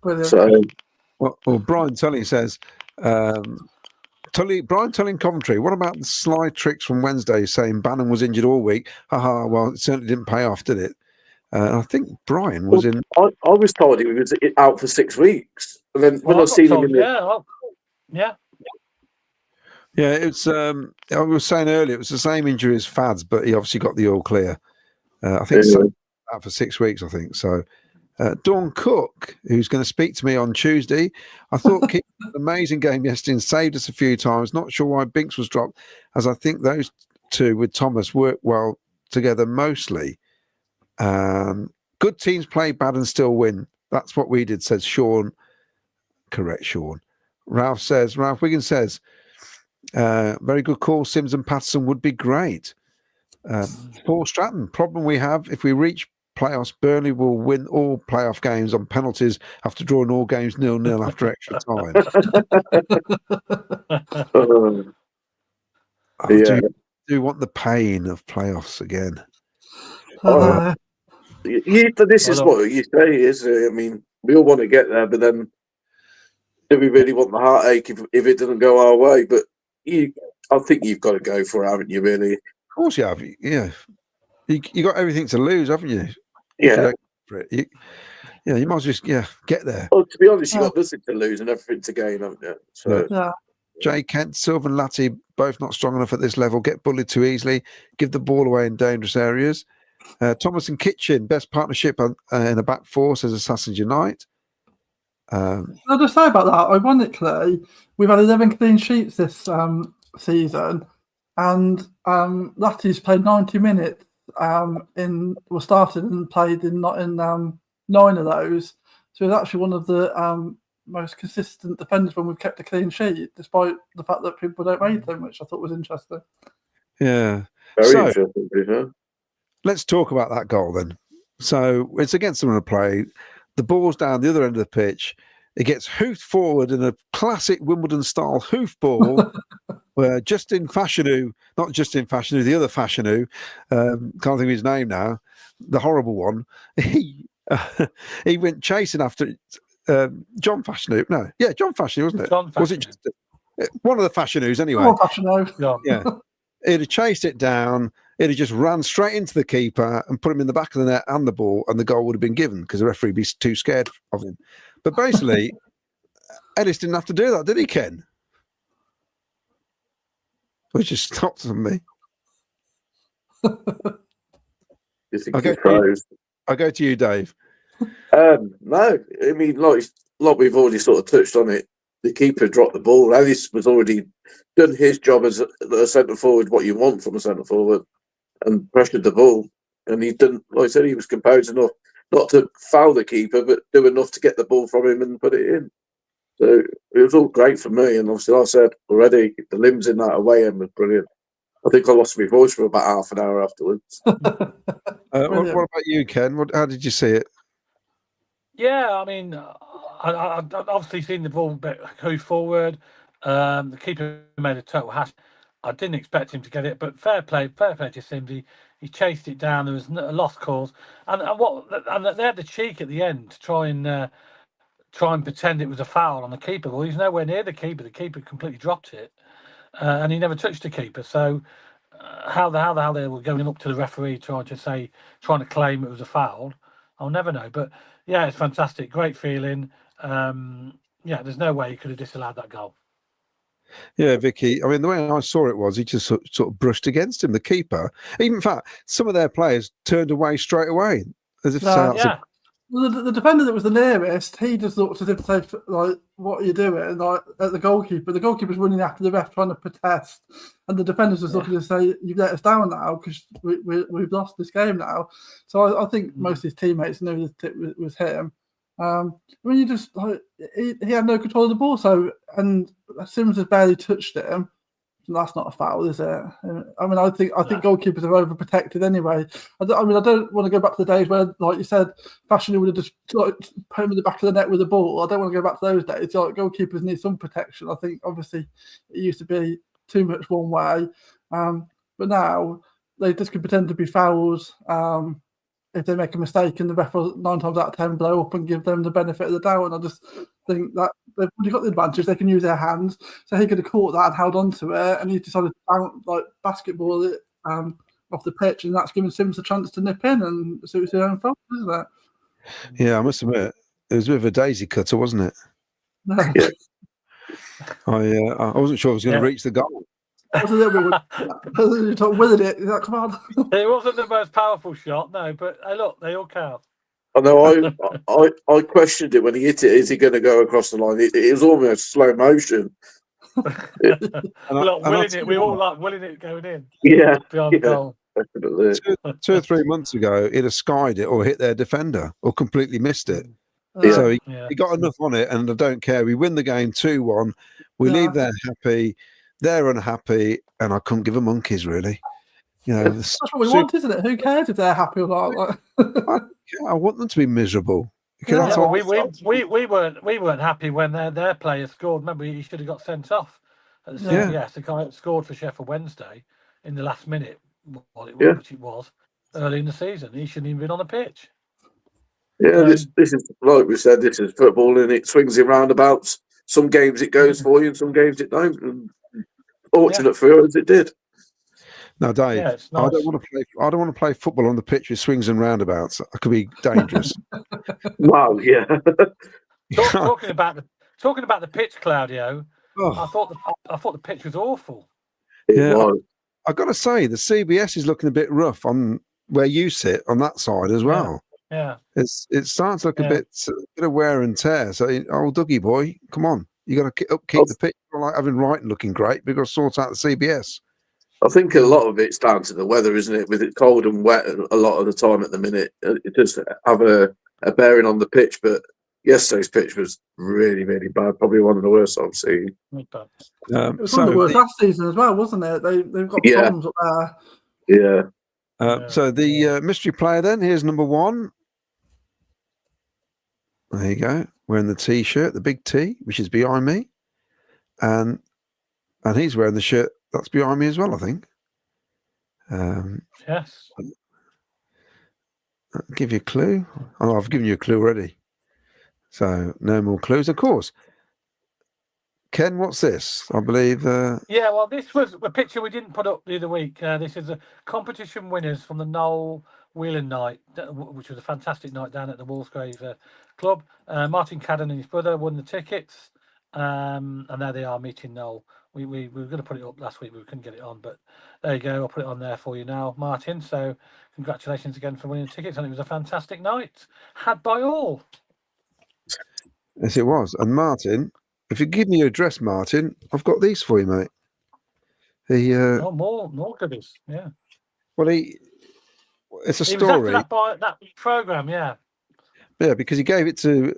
Brilliant. So, well, Brian Tully says. Brian telling Coventry, what about the sly tricks from Wednesday saying Bannon was injured all week? Haha, well, it certainly didn't pay off, did it? I think Brian was in. I was told he was out for 6 weeks. And then when I seen him in Yeah, it's. I was saying earlier, it was the same injury as Fads, but he obviously got the all clear. I think out for 6 weeks, I think. So, Dawn Cook, who's going to speak to me on Tuesday. I thought Keith had an amazing game yesterday and saved us a few times. Not sure why Binks was dropped, as I think those two with Thomas work well together mostly. Good teams play bad and still win. That's what we did, says Sean. Correct, Sean. Ralph Wiggins says, very good call. Sims and Paterson would be great. Paul Stratton, problem we have, if we reach playoffs, Burnley will win all playoff games on penalties after drawing all games 0-0 after extra time. Do want the pain of playoffs again. This is what you say, is it? I mean, we all want to get there, but then do we really want the heartache if it doesn't go our way? But I think you've got to go for it, haven't you, really? Of course you have. Yeah. You got everything to lose, haven't you? Yeah. You might as well just get there. Well, to be honest, you've got nothing to lose and everything to gain, haven't you? So. Yeah. Jay Kent, Silva and Latty, both not strong enough at this level, get bullied too easily, give the ball away in dangerous areas. Thomas and Kitchen, best partnership in a back four, says Assassin's Unite. I'll just say about that, ironically, we've had 11 clean sheets this season, and Latty's played 90 minutes started and played in 9 of those. So he's actually one of the most consistent defenders when we've kept a clean sheet, despite the fact that people don't rate him, which I thought was interesting. Yeah. Very interesting. Let's talk about that goal then. So it's against someone to play. The ball's down the other end of the pitch. It gets hoofed forward in a classic Wimbledon-style hoof ball where Justin Fashanu, not Justin Fashanu, the other Fashanu, can't think of his name now, the horrible one, he went chasing after John Fashanu. No, yeah, John Fashanu, wasn't it? Was it just one of the Fashanus anyway? Yeah. He'd have chased it down. He'd have just ran straight into the keeper and put him in the back of the net and the ball, and the goal would have been given because the referee would be too scared of him. But basically, Ellis didn't have to do that, did he, Ken? Which just stopped on me. I'll go to you, Dave. No, I mean, like we've already sort of touched on it. the keeper dropped the ball. Ellis was already done his job as a centre forward, what you want from a centre forward, and pressured the ball. And he didn't, like I said, he was composed enough not to foul the keeper, but do enough to get the ball from him and put it in. So it was all great for me. And obviously, like I said already, the limbs in that away end was brilliant. I think I lost my voice for about half an hour afterwards. What about you, Ken? How did you see it? Yeah, I mean, I've obviously seen the ball go forward. The keeper made a total hash. I didn't expect him to get it, but fair play to Sims. He chased it down. There was a lost cause, and they had the cheek at the end to try and pretend it was a foul on the keeper. Well, he's nowhere near the keeper. The keeper completely dropped it, and he never touched the keeper. So how the hell they were going up to the referee trying to claim it was a foul, I'll never know. But yeah, it's fantastic, great feeling. Yeah, there's no way he could have disallowed that goal. Yeah, Vicky. I mean, the way I saw it was he just sort of brushed against him, the keeper. Even in fact, some of their players turned away straight away, as if to say that's Yeah. The defender that was the nearest, he just looked as if to say, like, what are you doing? Like, at the goalkeeper. The goalkeeper's running after the ref trying to protest. And the defender's just looking to say, you've let us down now because we've lost this game now. So I think most of his teammates knew that it was him. I mean, you just, like, he had no control of the ball. So, and Sims has barely touched him. That's not a foul, is it? I mean, I think goalkeepers are overprotected anyway. I don't want to go back to the days where, like you said, Fashion would have just like, put him in the back of the net with the ball. I don't want to go back to those days. Like, goalkeepers need some protection. I think obviously it used to be too much one way, but now they just can pretend to be fouls. If they make a mistake, and the ref will 9 times out of 10 blow up and give them the benefit of the doubt. And I just think that they've already got the advantage. They can use their hands. So he could have caught that and held on to it, and he decided to basketball it off the pitch, and that's given Sims a chance to nip in, and so it's his own fault, isn't it? Yeah, I must admit, it was a bit of a daisy cutter, wasn't it? Yeah. I wasn't sure I was going to reach the goal. I was a little bit with it. Is that, come on? It wasn't the most powerful shot, no, but hey, look, they all count. I know. I questioned it when he hit it. Is he going to go across the line? It was almost slow motion. We all like willing it going in. Yeah, beyond goal. Definitely. 2 or 3 months ago, he'd have skied it or hit their defender or completely missed it. Yeah. So he got enough on it, and I don't care. We win the game 2-1. We leave there happy. They're unhappy, and I couldn't give a monkeys, really. You know, that's what we want, isn't it? Who cares if they're happy or not? I want them to be miserable. We weren't happy when their player scored. Remember, he should have got sent off. The guy that scored for Sheffield Wednesday in the last minute, which it was early in the season. He shouldn't even been on the pitch. Yeah, this is, like we said, this is football, and it swings in roundabouts. Some games it goes for you, and some games it don't. And fortunate for us, it did. Now, Dave, nice. I don't want to play football on the pitch with swings and roundabouts. That could be dangerous. Wow, yeah. Talking about the pitch, Claudio. I thought the pitch was awful. It was. I've got to say, the CBS is looking a bit rough on where you sit on that side as well. Yeah. It's starting to look a bit of wear and tear. So, old Dougie boy, come on. You got to keep the pitch. Like having Wrighton looking great, we've got to sort out the CBS. I think a lot of it's down to the weather, isn't it? With it cold and wet a lot of the time at the minute, it does have a bearing on the pitch. But yesterday's pitch was really, really bad. Probably one of the worst I've seen. It was one of the worst last season as well, wasn't it? They've got problems up there. Yeah. So the mystery player then, here's number 1. There you go. Wearing the T-shirt, the big T, which is behind me. And he's wearing the shirt that's behind me as well, I think. Yes. I'll give you a clue. Oh, I've given you a clue already. So no more clues, of course. Ken, what's this? I believe. Well, this was a picture we didn't put up the other week. This is the competition winners from the Noel Whelan night, which was a fantastic night down at the Walsgrave Club. Martin Cadden and his brother won the tickets, and there they are meeting Noel. We were going to put it up last week, but we couldn't get it on. But there you go. I'll put it on there for you now, Martin. So congratulations again for winning the tickets, and it was a fantastic night, had by all. Yes, it was. And Martin, if you give me your address, Martin, I've got these for you, mate. More goodies. Yeah. Well, it's a He was after story. that program. Yeah. Yeah, because he gave it to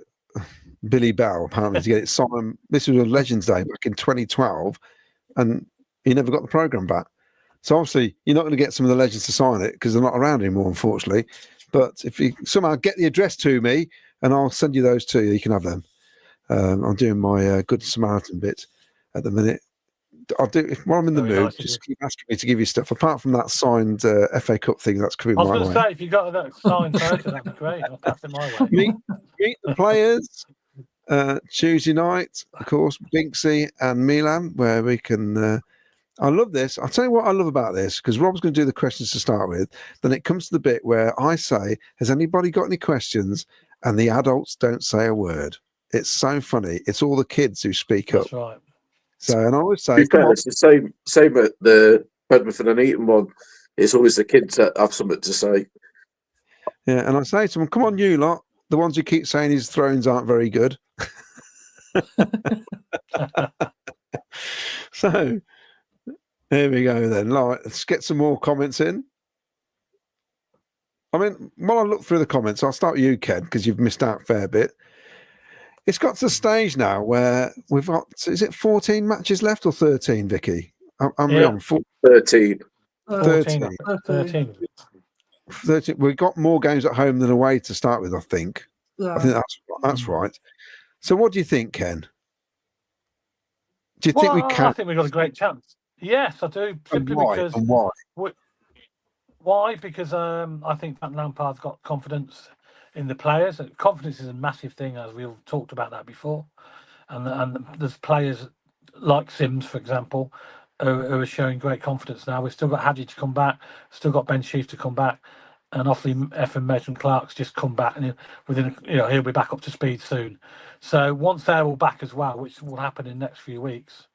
Billy Bell apparently to get it signed. This was a Legends Day back in 2012, and he never got the program back. So obviously, you're not going to get some of the legends to sign it because they're not around anymore, unfortunately. But if you somehow get the address to me, and I'll send you those to you, you can have them. I'm doing my Good Samaritan bit at the minute. I'll do while I'm in the Very mood. nice, Just keep asking me to give you stuff. Apart from that signed FA Cup thing, that's coming I was my going way. to say, if you got that signed photo, that'd be great. I'll pass it my way. Meet the players Tuesday night, of course, Binksy and Milan, where we can. I love this. I'll tell you what I love about this, because Rob's going to do the questions to start with. Then it comes to the bit where I say, has anybody got any questions? And the adults don't say a word. It's so funny. It's all the kids who speak up. That's right. So, and I always To say, be fair, it's the same at the Bedford and Eton one. It's always the kids that have something to say. yeah, and I say to them, come on, you lot, the ones who keep saying his thrones aren't very good. So, here we go then. Let's get some more comments in. I mean, while I look through the comments, I'll start with you, Ken, because you've missed out a fair bit. It's got to the stage now where we've got, is it 14 matches left or 13, Vicky? I'm on 13. 13. 13. We've got more games at home than away to start with, I think. Yeah. I think that's right. So what do you think, Ken? Do you think we can? I think we've got a great chance. Yes, I do. Simply because. And why? Why? Because I think that Lampard's got confidence in the players. Confidence is a massive thing, as we've talked about that before. And there's players like Sims, for example, who are showing great confidence now. We've still got Hadji to come back, still got Ben Sheaf to come back, and obviously Evan Mason-Clark's just come back, and he'll be back up to speed soon. So once they're all back as well, which will happen in the next few weeks,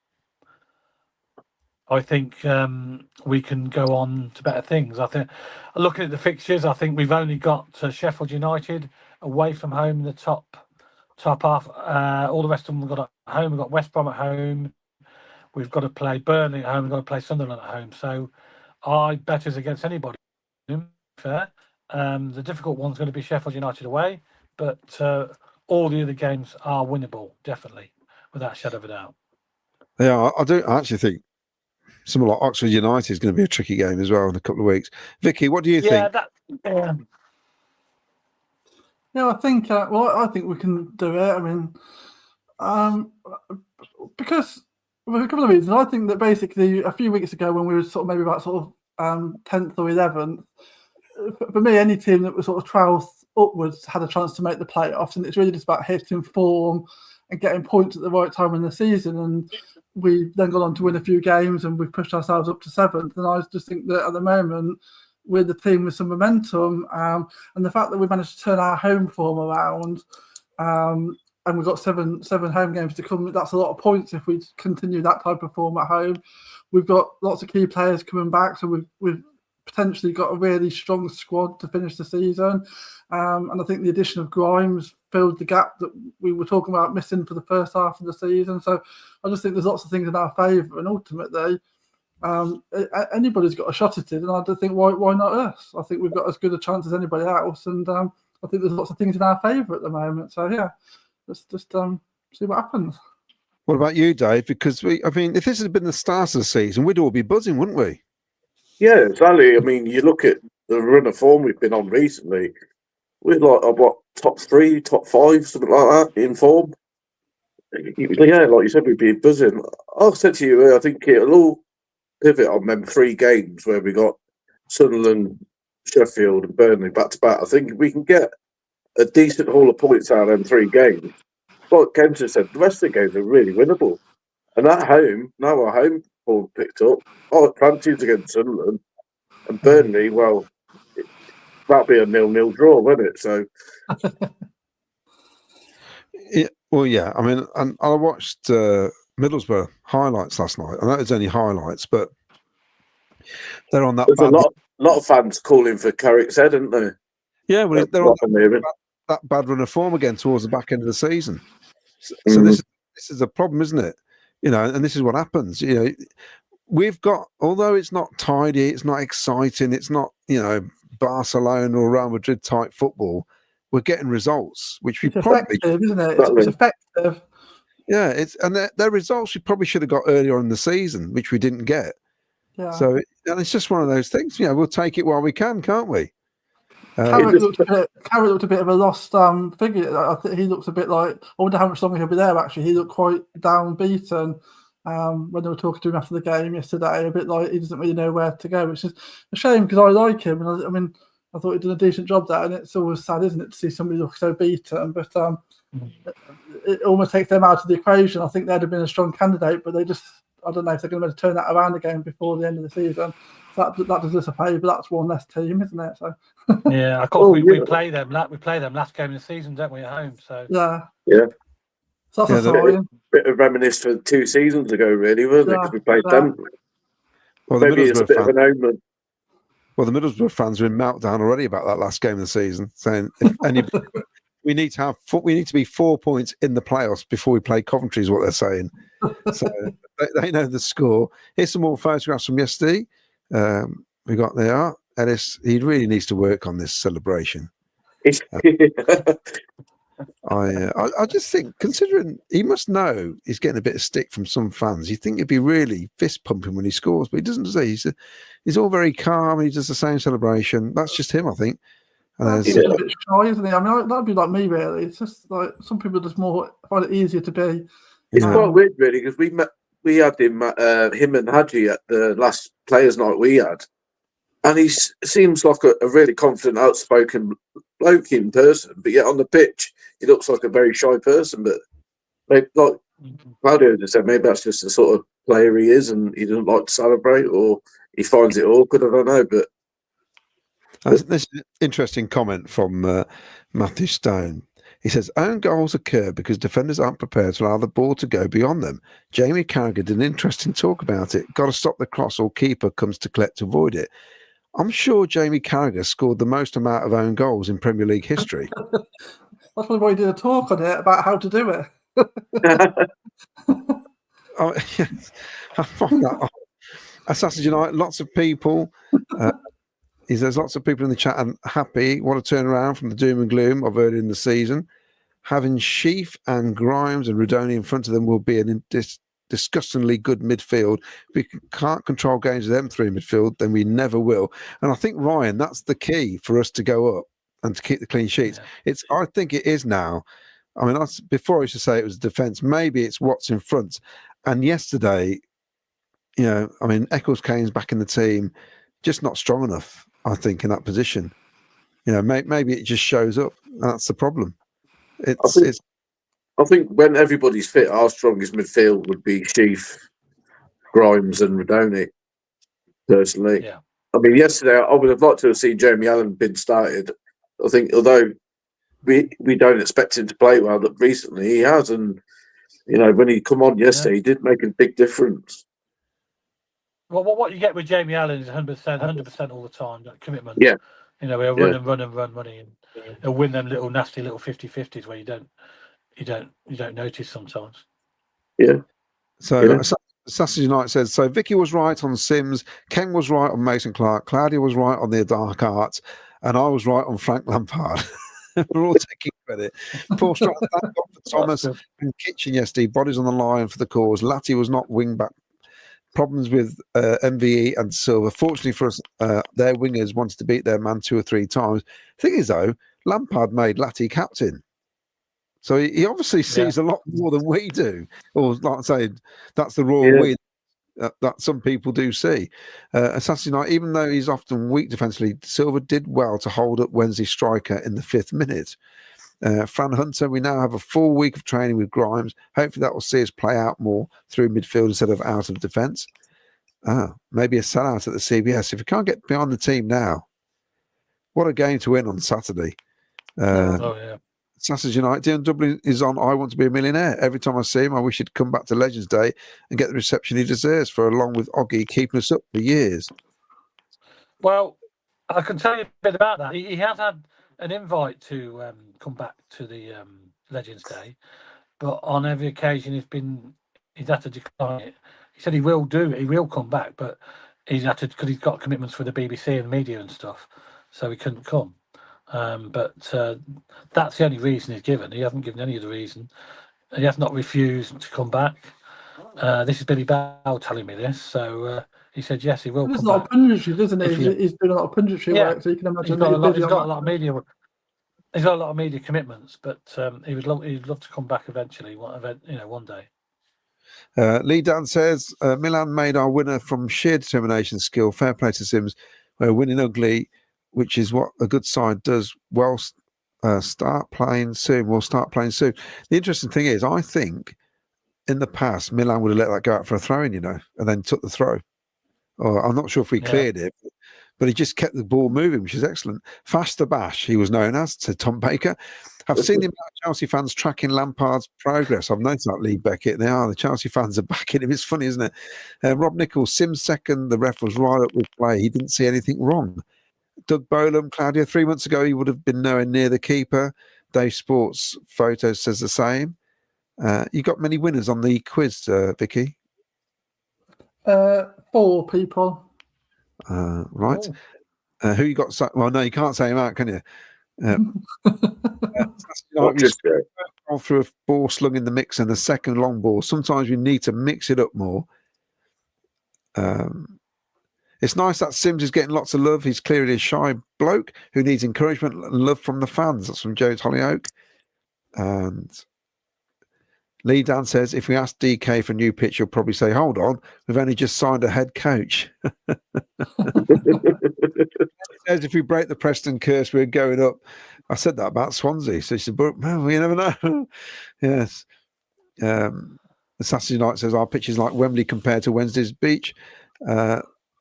I think we can go on to better things. I think, looking at the fixtures, I think we've only got Sheffield United away from home in the top half. All the rest of them we've got at home. We've got West Brom at home. We've got to play Burnley at home. We've got to play Sunderland at home. So I bet us against anybody. Fair. The difficult one's going to be Sheffield United away, but all the other games are winnable, definitely, without a shadow of a doubt. Yeah, I actually think someone like Oxford United is going to be a tricky game as well in a couple of weeks. Vicky, what do you think? Yeah, I think. I think we can do it. I mean, because for a couple of reasons. I think that basically a few weeks ago, when we were maybe about 10th or 11th, for me, any team that was 12th upwards had a chance to make the playoffs, and it's really just about hitting form and getting points at the right time in the season. And we've then gone on to win a few games, and we've pushed ourselves up to 7th. And I just think that at the moment, we're the team with some momentum, and the fact that we've managed to turn our home form around, and we've got seven home games to come, that's a lot of points if we continue that type of form at home. We've got lots of key players coming back, so we've potentially got a really strong squad to finish the season. And I think the addition of Grimes filled the gap that we were talking about missing for the first half of the season. So I just think there's lots of things in our favour, and ultimately, anybody's got a shot at it, and I don't think why not us? I think we've got as good a chance as anybody else, and I think there's lots of things in our favour at the moment. So yeah, let's just see what happens. What about you, Dave? Because if this had been the start of the season, we'd all be buzzing, wouldn't we? Yeah, exactly. I mean, you look at the run of form we've been on recently. We're like top 3, top 5, something like that in form. Yeah, like you said, we'd be buzzing. I said to you, I think it'll all pivot on them 3 games where we got Sunderland, Sheffield, and Burnley back to back. I think we can get a decent haul of points out of them 3 games. Like Ken just said, the rest of the games are really winnable. And at home, now our home form picked up. Planties against Sunderland and Burnley, well, that'll be a 0-0 draw, won't it? So, yeah. I mean, and I watched Middlesbrough highlights last night. I know it's only highlights, but they're on that. There's a lot of fans calling for Carrick's head, aren't they? Yeah, well, they're on that bad run of form again towards the back end of the season. So this is this is a problem, isn't it? And this is what happens. We've got, although it's not tidy, it's not exciting, it's not Barcelona or Real Madrid type football. We're getting results, which we It's probably, effective, isn't it? It's effective. yeah. And their results we probably should have got earlier in the season, which we didn't get. Yeah. So, and it's just one of those things. We'll take it while we can, can't we? Carrick looked a bit of a lost figure. I think he looks a bit like, I wonder how much longer he'll be there. Actually, he looked quite downbeaten when they were talking to him after the game yesterday. A bit like he doesn't really know where to go, which is a shame because I like him, and I thought he'd done a decent job there. And it's always sad, isn't it, to see somebody look so beaten? But it almost takes them out of the equation. I think they'd have been a strong candidate, but I don't know if they're going to turn that around again before the end of the season. That does us a favour, but that's one less team, isn't it? So yeah, of course we play them. We play them last game of the season, don't we, at home? So yeah. So that's a sign. Bit of reminiscence for 2 seasons ago, really, wasn't it? Because we played them. Well, maybe it's a bit of an omen. Well, the Middlesbrough fans are in meltdown already about that last game of the season, saying if any, we need to be 4 points in the playoffs before we play Coventry, is what they're saying. So they know the score. Here's some more photographs from yesterday. We got there. Ellis, he really needs to work on this celebration. I just think, considering he must know he's getting a bit of stick from some fans, you think he'd be really fist pumping when he scores, but he doesn't say. He's all very calm. He does the same celebration. That's just him, I think. He's a bit shy, isn't he? I mean, that'd be like me, really. It's just like some people just find it easier to be. It's quite weird, really, because we had him and Hadji at the last players' night we had, and he seems like a really confident, outspoken bloke in person, but yet on the pitch he looks like a very shy person. But maybe, like Claudio just said, maybe that's just the sort of player he is, and he doesn't like to celebrate, or he finds it awkward. I don't know, but this is an interesting comment from Matthew Stone. He says, own goals occur because defenders aren't prepared to allow the ball to go beyond them. Jamie Carragher did an interesting talk about it. Got to stop the cross or keeper comes to collect to avoid it. I'm sure Jamie Carragher scored the most amount of own goals in Premier League history. That's why he did a talk on it about how to do it. I find that Assassin's United, lots of people... He says lots of people in the chat are happy. What a turnaround from the doom and gloom of early in the season. Having Sheaf and Grimes and Rudoni in front of them will be an disgustingly good midfield. If we can't control games with them three in midfield, then we never will. And I think, Ryan, that's the key for us to go up and to keep the clean sheets. Yeah. I think it is now. I mean, before I used to say it was defence. Maybe it's what's in front. And yesterday, Eccles Kane's back in the team, just not strong enough. I think in that position, maybe it just shows up. That's the problem. I think when everybody's fit, our strongest midfield would be Sheaf, Grimes, and Rudoni. Personally, yeah. I mean, yesterday I would have liked to have seen Jamie Allen been started. I think, although we don't expect him to play well, that recently he has, and when he come on yesterday, he did make a big difference. Well, what you get with Jamie Allen is 100% all the time, that commitment. Yeah. He'll run and run, and he'll win them nasty little 50-50s where you don't notice sometimes. Yeah. So Assassin's United says, so Vicky was right on Sims, Ken was right on Mason Clark, Claudia was right on the dark arts, and I was right on Frank Lampard. We're all taking credit. Poor strike for Thomas and Kitchen yesterday, bodies on the line for the cause. Latty was not wing back. Problems with MVE and Silva. Fortunately for us, their wingers wanted to beat their man 2 or 3 times. Thing is, though, Lampard made Latty captain. So he obviously sees a lot more than we do. Or, like I say, that's the raw we that some people do see. Assassin's United, even though he's often weak defensively, Silva did well to hold up Wednesday striker in the 5th minute. Fran Hunter, we now have a full week of training with Grimes. Hopefully that will see us play out more through midfield instead of out of defence. Maybe a sellout at the CBS. If we can't get behind the team now, what a game to win on Saturday. Sassers United, Dion Dublin is on I Want to Be a Millionaire. Every time I see him, I wish he'd come back to Legends Day and get the reception he deserves for, along with Oggy, keeping us up for years. Well, I can tell you a bit about that. He has had an invite to come back to the Legends Day, but on every occasion he's had to decline it. He said he will come back, but he's had to, because he's got commitments for the BBC and media and stuff, so he couldn't come. But that's the only reason he's given. He hasn't given any other reason. He has not refused to come back. This is Billy Bow telling me this, so he said yes, he will come back. There's a lot of punditry, doesn't he? He's doing a lot of punditry work, so you can imagine. He's got a lot of media. He's got a lot of media commitments, but he'd love to come back eventually. One day. Lee Dan says Milan made our winner from sheer determination, skill. Fair play to Sims. We're winning ugly, which is what a good side does. Well, start playing soon. We'll start playing soon. The interesting thing is, I think in the past Milan would have let that go out for a throw-in, and then took the throw. Or I'm not sure if we cleared it, but he just kept the ball moving, which is excellent. Faster Bash, he was known as, said Tom Baker. I've seen the amount of Chelsea fans tracking Lampard's progress. I've noticed that, Lee Beckett. The Chelsea fans are backing him. It's funny, isn't it? Rob Nichols, Sims second, the ref was right up with play. He didn't see anything wrong. Doug Bolam, Claudia, 3 months ago, he would have been nowhere near the keeper. Dave Sports Photos says the same. You got many winners on the quiz, Vicky? 4 people. Right. Who you got? Well, no, you can't say him out, can you? All through a ball slung in the mix and the second long ball. Sometimes you need to mix it up more. It's nice that Sims is getting lots of love. He's clearly a shy bloke who needs encouragement and love from the fans. That's from Jones Hollyoak. And Lee Dan says, if we ask DK for a new pitch, he'll probably say, hold on, we've only just signed a head coach. Says, if we break the Preston curse, we're going up. I said that about Swansea. So she said, but well, you never know. Yes. Saturday Night says, our pitch is like Wembley compared to Wednesday's beach.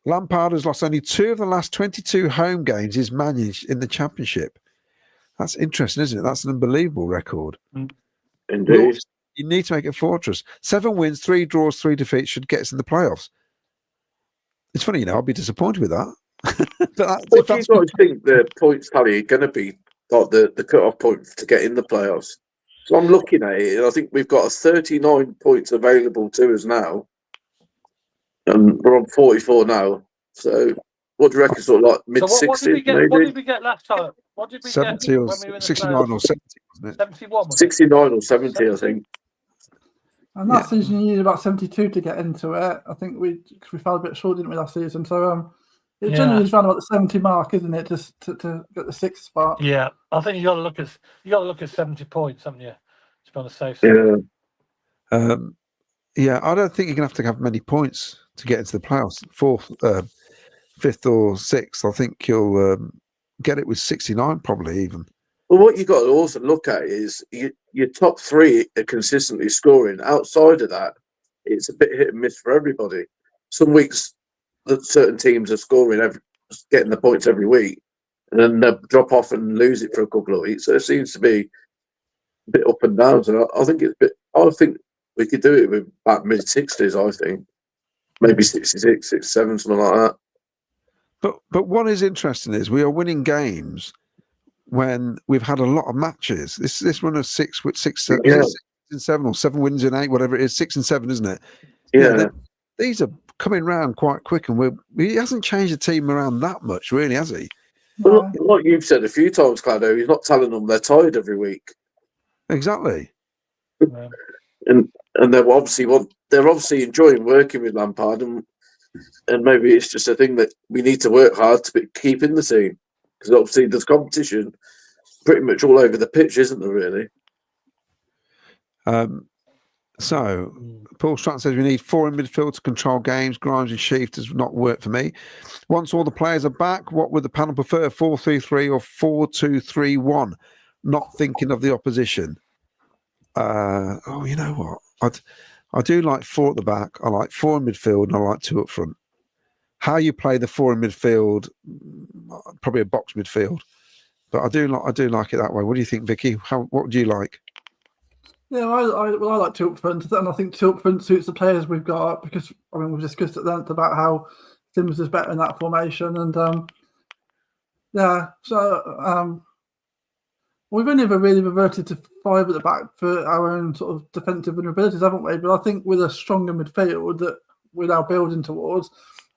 Lampard has lost only 2 of the last 22 home games he's managed in the Championship. That's interesting, isn't it? That's an unbelievable record. Indeed. You need to make it fortress. 7 wins, 3 draws, 3 defeats should get us in the playoffs. It's funny, I'll be disappointed with that. What do you guys think the points tally are going to be, like the cut-off point to get in the playoffs? So I'm looking at it, and I think we've got 39 points available to us now. And we're on 44 now. So what do you reckon, sort of like mid-60s, What did we get last time? What did we 70 get or when we were in the 69 playoffs? or 70, wasn't it? 71, 69 or 70, I think. And that season, you needed about 72 to get into it. I think we fell a bit short, didn't we, last season? So it generally is around about the 70 mark, isn't it, just to get the 6th spot? Yeah, I think you got to look at 70 points, haven't you? To be on the safe side. Yeah. I don't think you're going to have many points to get into the playoffs. 4th, 5th or 6th. I think you'll get it with 69, probably even. Well, what you got to also look at is your top 3 are consistently scoring. Outside of that, it's a bit hit and miss for everybody. Some weeks that certain teams are scoring, getting the points every week, and then they drop off and lose it for a couple of weeks. So it seems to be a bit up and down. So I think I think we could do it with about mid-60s. I think maybe 66, 67, something like that. But what is interesting is we are winning games when we've had a lot of matches. This run of 6 with 6 and 7 or 7 wins in 8, whatever it is, 6 and 7, isn't it? Yeah. These are coming round quite quick, and he hasn't changed the team around that much, really, has he? Well, like you've said a few times, Claudio, he's not telling them they're tired every week. Exactly. And they're obviously enjoying working with Lampard, and maybe it's just a thing that we need to work hard to keep in the team, because obviously there's competition pretty much all over the pitch, isn't there? Really. So Paul Stratton says we need 4 in midfield to control games. Grimes and Sheaf does not work for me. Once all the players are back, what would the panel prefer? 4-3-3 or 4-2-3-1? Not thinking of the opposition. You know what? I do like 4 at the back. I like 4 in midfield, and I like 2 up front. How you play the 4 in midfield, probably a box midfield, but I do like it that way. What do you think, Vicky? What would you like? Yeah, I like 2 up front, and I think 2 up front suits the players we've got, because we've discussed at length about how Sims is better in that formation, and We've only ever really reverted to 5 at the back for our own sort of defensive vulnerabilities, haven't we? But I think with a stronger midfield that we're now building towards,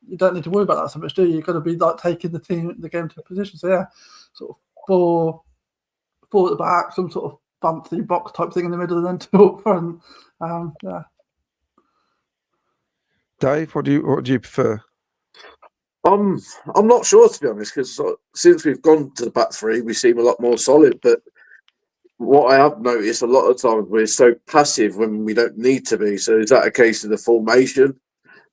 you don't need to worry about that so much, do you? You've got to be like taking the game to a position. So yeah, sort of four at the back, some sort of fancy box type thing in the middle, and then 2 up front. Yeah. Dave, what do you prefer? I'm not sure, to be honest, because since we've gone to the back 3, we seem a lot more solid. But what I have noticed a lot of times, we're so passive when we don't need to be. So is that a case of the formation?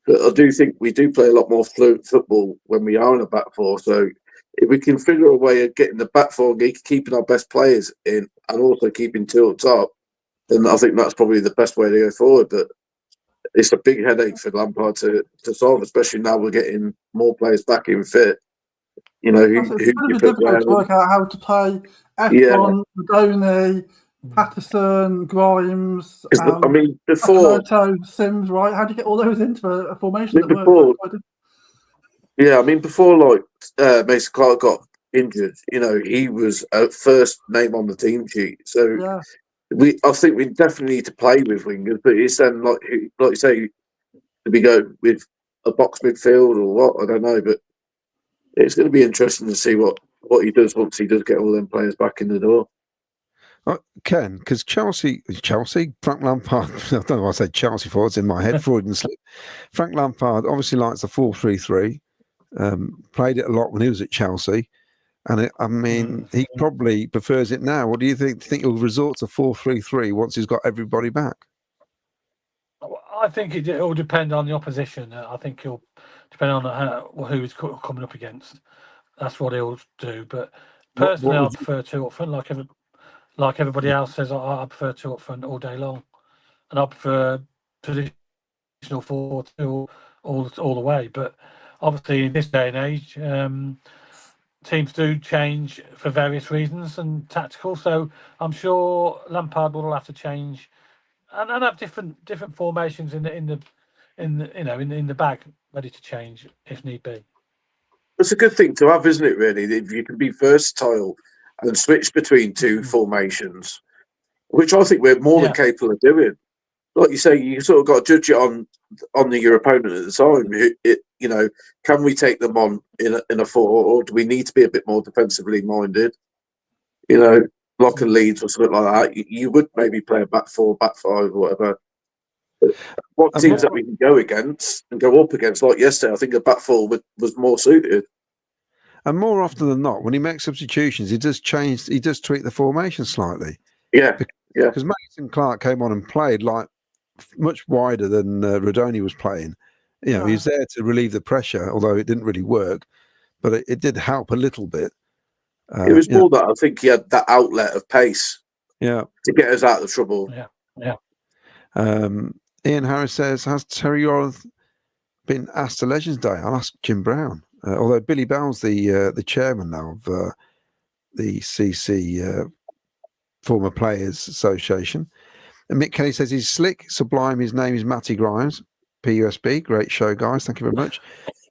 But I do think we do play a lot more fluent football when we are in a back 4. So if we can figure a way of getting the back 4, keeping our best players in, and also keeping 2 up top, then I think that's probably the best way to go forward. But it's a big headache for Lampard to solve, especially now we're getting more players back in fit. You know, it's going to be difficult to work out how to play F1, Madoni, Paterson, Grimes. I mean, before Sims, right? How do you get all those into a formation that works? Before like Mason Clark got injured, you know, he was first name on the team sheet. So I think we definitely need to play with wingers, but it's then like you say, do we go with a box midfield or what? I don't know, but it's going to be interesting to see what he does once he does get all them players back in the door. Ken, because Chelsea, Frank Lampard, I don't know why I said Chelsea for, it's in my head, Freudian slip. Frank Lampard obviously likes the 4-3-3, played it a lot when he was at Chelsea, and he probably prefers it now. What do you think? Do you think he'll resort to 4-3-3 once he's got everybody back? I think it will depend on the opposition. I think he'll depend on who he's coming up against. That's what he'll do. But personally, I prefer 2 up front, like everybody else says. I prefer 2 up front all day long, and I prefer traditional 4-2 all the way. But obviously, in this day and age, teams do change for various reasons and tactical. So I'm sure Lampard will have to change and have different formations in the bag, ready to change if need be. It's a good thing to have, isn't it? Really, if you can be versatile and switch between 2 formations, which I think we're more than capable of doing. Like you say, you sort of got to judge it on your opponent at the time. Can we take them on in a 4, or do we need to be a bit more defensively minded? You know, like a Leeds or something like that. You would maybe play a back 4, back 5, or whatever. But what teams that we can go against and go up against, like yesterday, I think a back 4 was more suited. And more often than not, when he makes substitutions, he does tweak the formation slightly. Yeah, because Mason Clark came on and played like much wider than Rodoni was playing. You know, he's there to relieve the pressure, although it didn't really work, but it did help a little bit. It was more that I think he had that outlet of pace, to get us out of trouble. Ian Harris says, has Terry Orth been asked to Legends Day? I'll ask Jim Brown. Although Billy Bell's the chairman now of the CC Former Players Association. And Mick Kelly says he's slick, sublime. His name is Matty Grimes. PUSB, great show, guys. Thank you very much.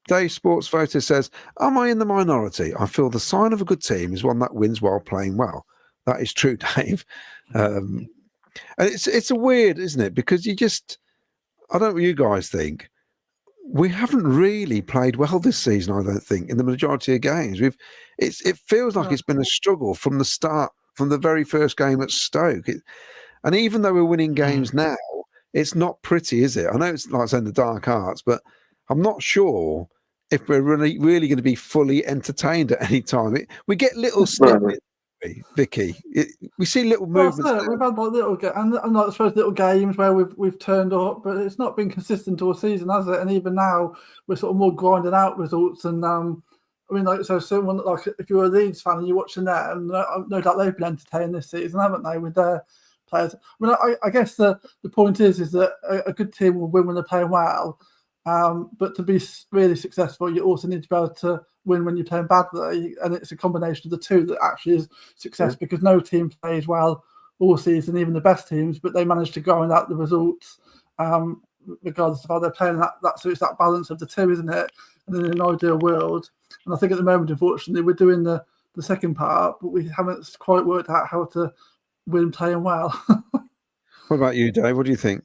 Dave Sports Voter says, am I in the minority? I feel the sign of a good team is one that wins while playing well. That is true, Dave. And it's a weird, isn't it? Because I don't know what you guys think. We haven't really played well this season, I don't think, in the majority of games. It feels like it's been a struggle from the start, from the very first game at Stoke. And even though we're winning games now, it's not pretty, is it? I know it's like saying the dark arts, but I'm not sure if we're really going to be fully entertained at any time. We get little snippets, Vicky. We see little movements. We've had like I suppose little games where we've turned up, but it's not been consistent all season, has it? And even now, we're sort of more grinding out results. And someone like if you're a Leeds fan and you're watching that, and no doubt they've been entertained this season, haven't they, with their players? I guess the point is that a good team will win when they're playing well. But to be really successful, you also need to be able to win when you're playing badly, and it's a combination of the two that actually is success. Because no team plays well all season, even the best teams, but they manage to grind out the results, regardless of how they're playing. So it's that balance of the two, isn't it? And in an ideal world, and I think at the moment, unfortunately, we're doing the the second part, but we haven't quite worked out how to win playing well. What about you, Dave? What do you think?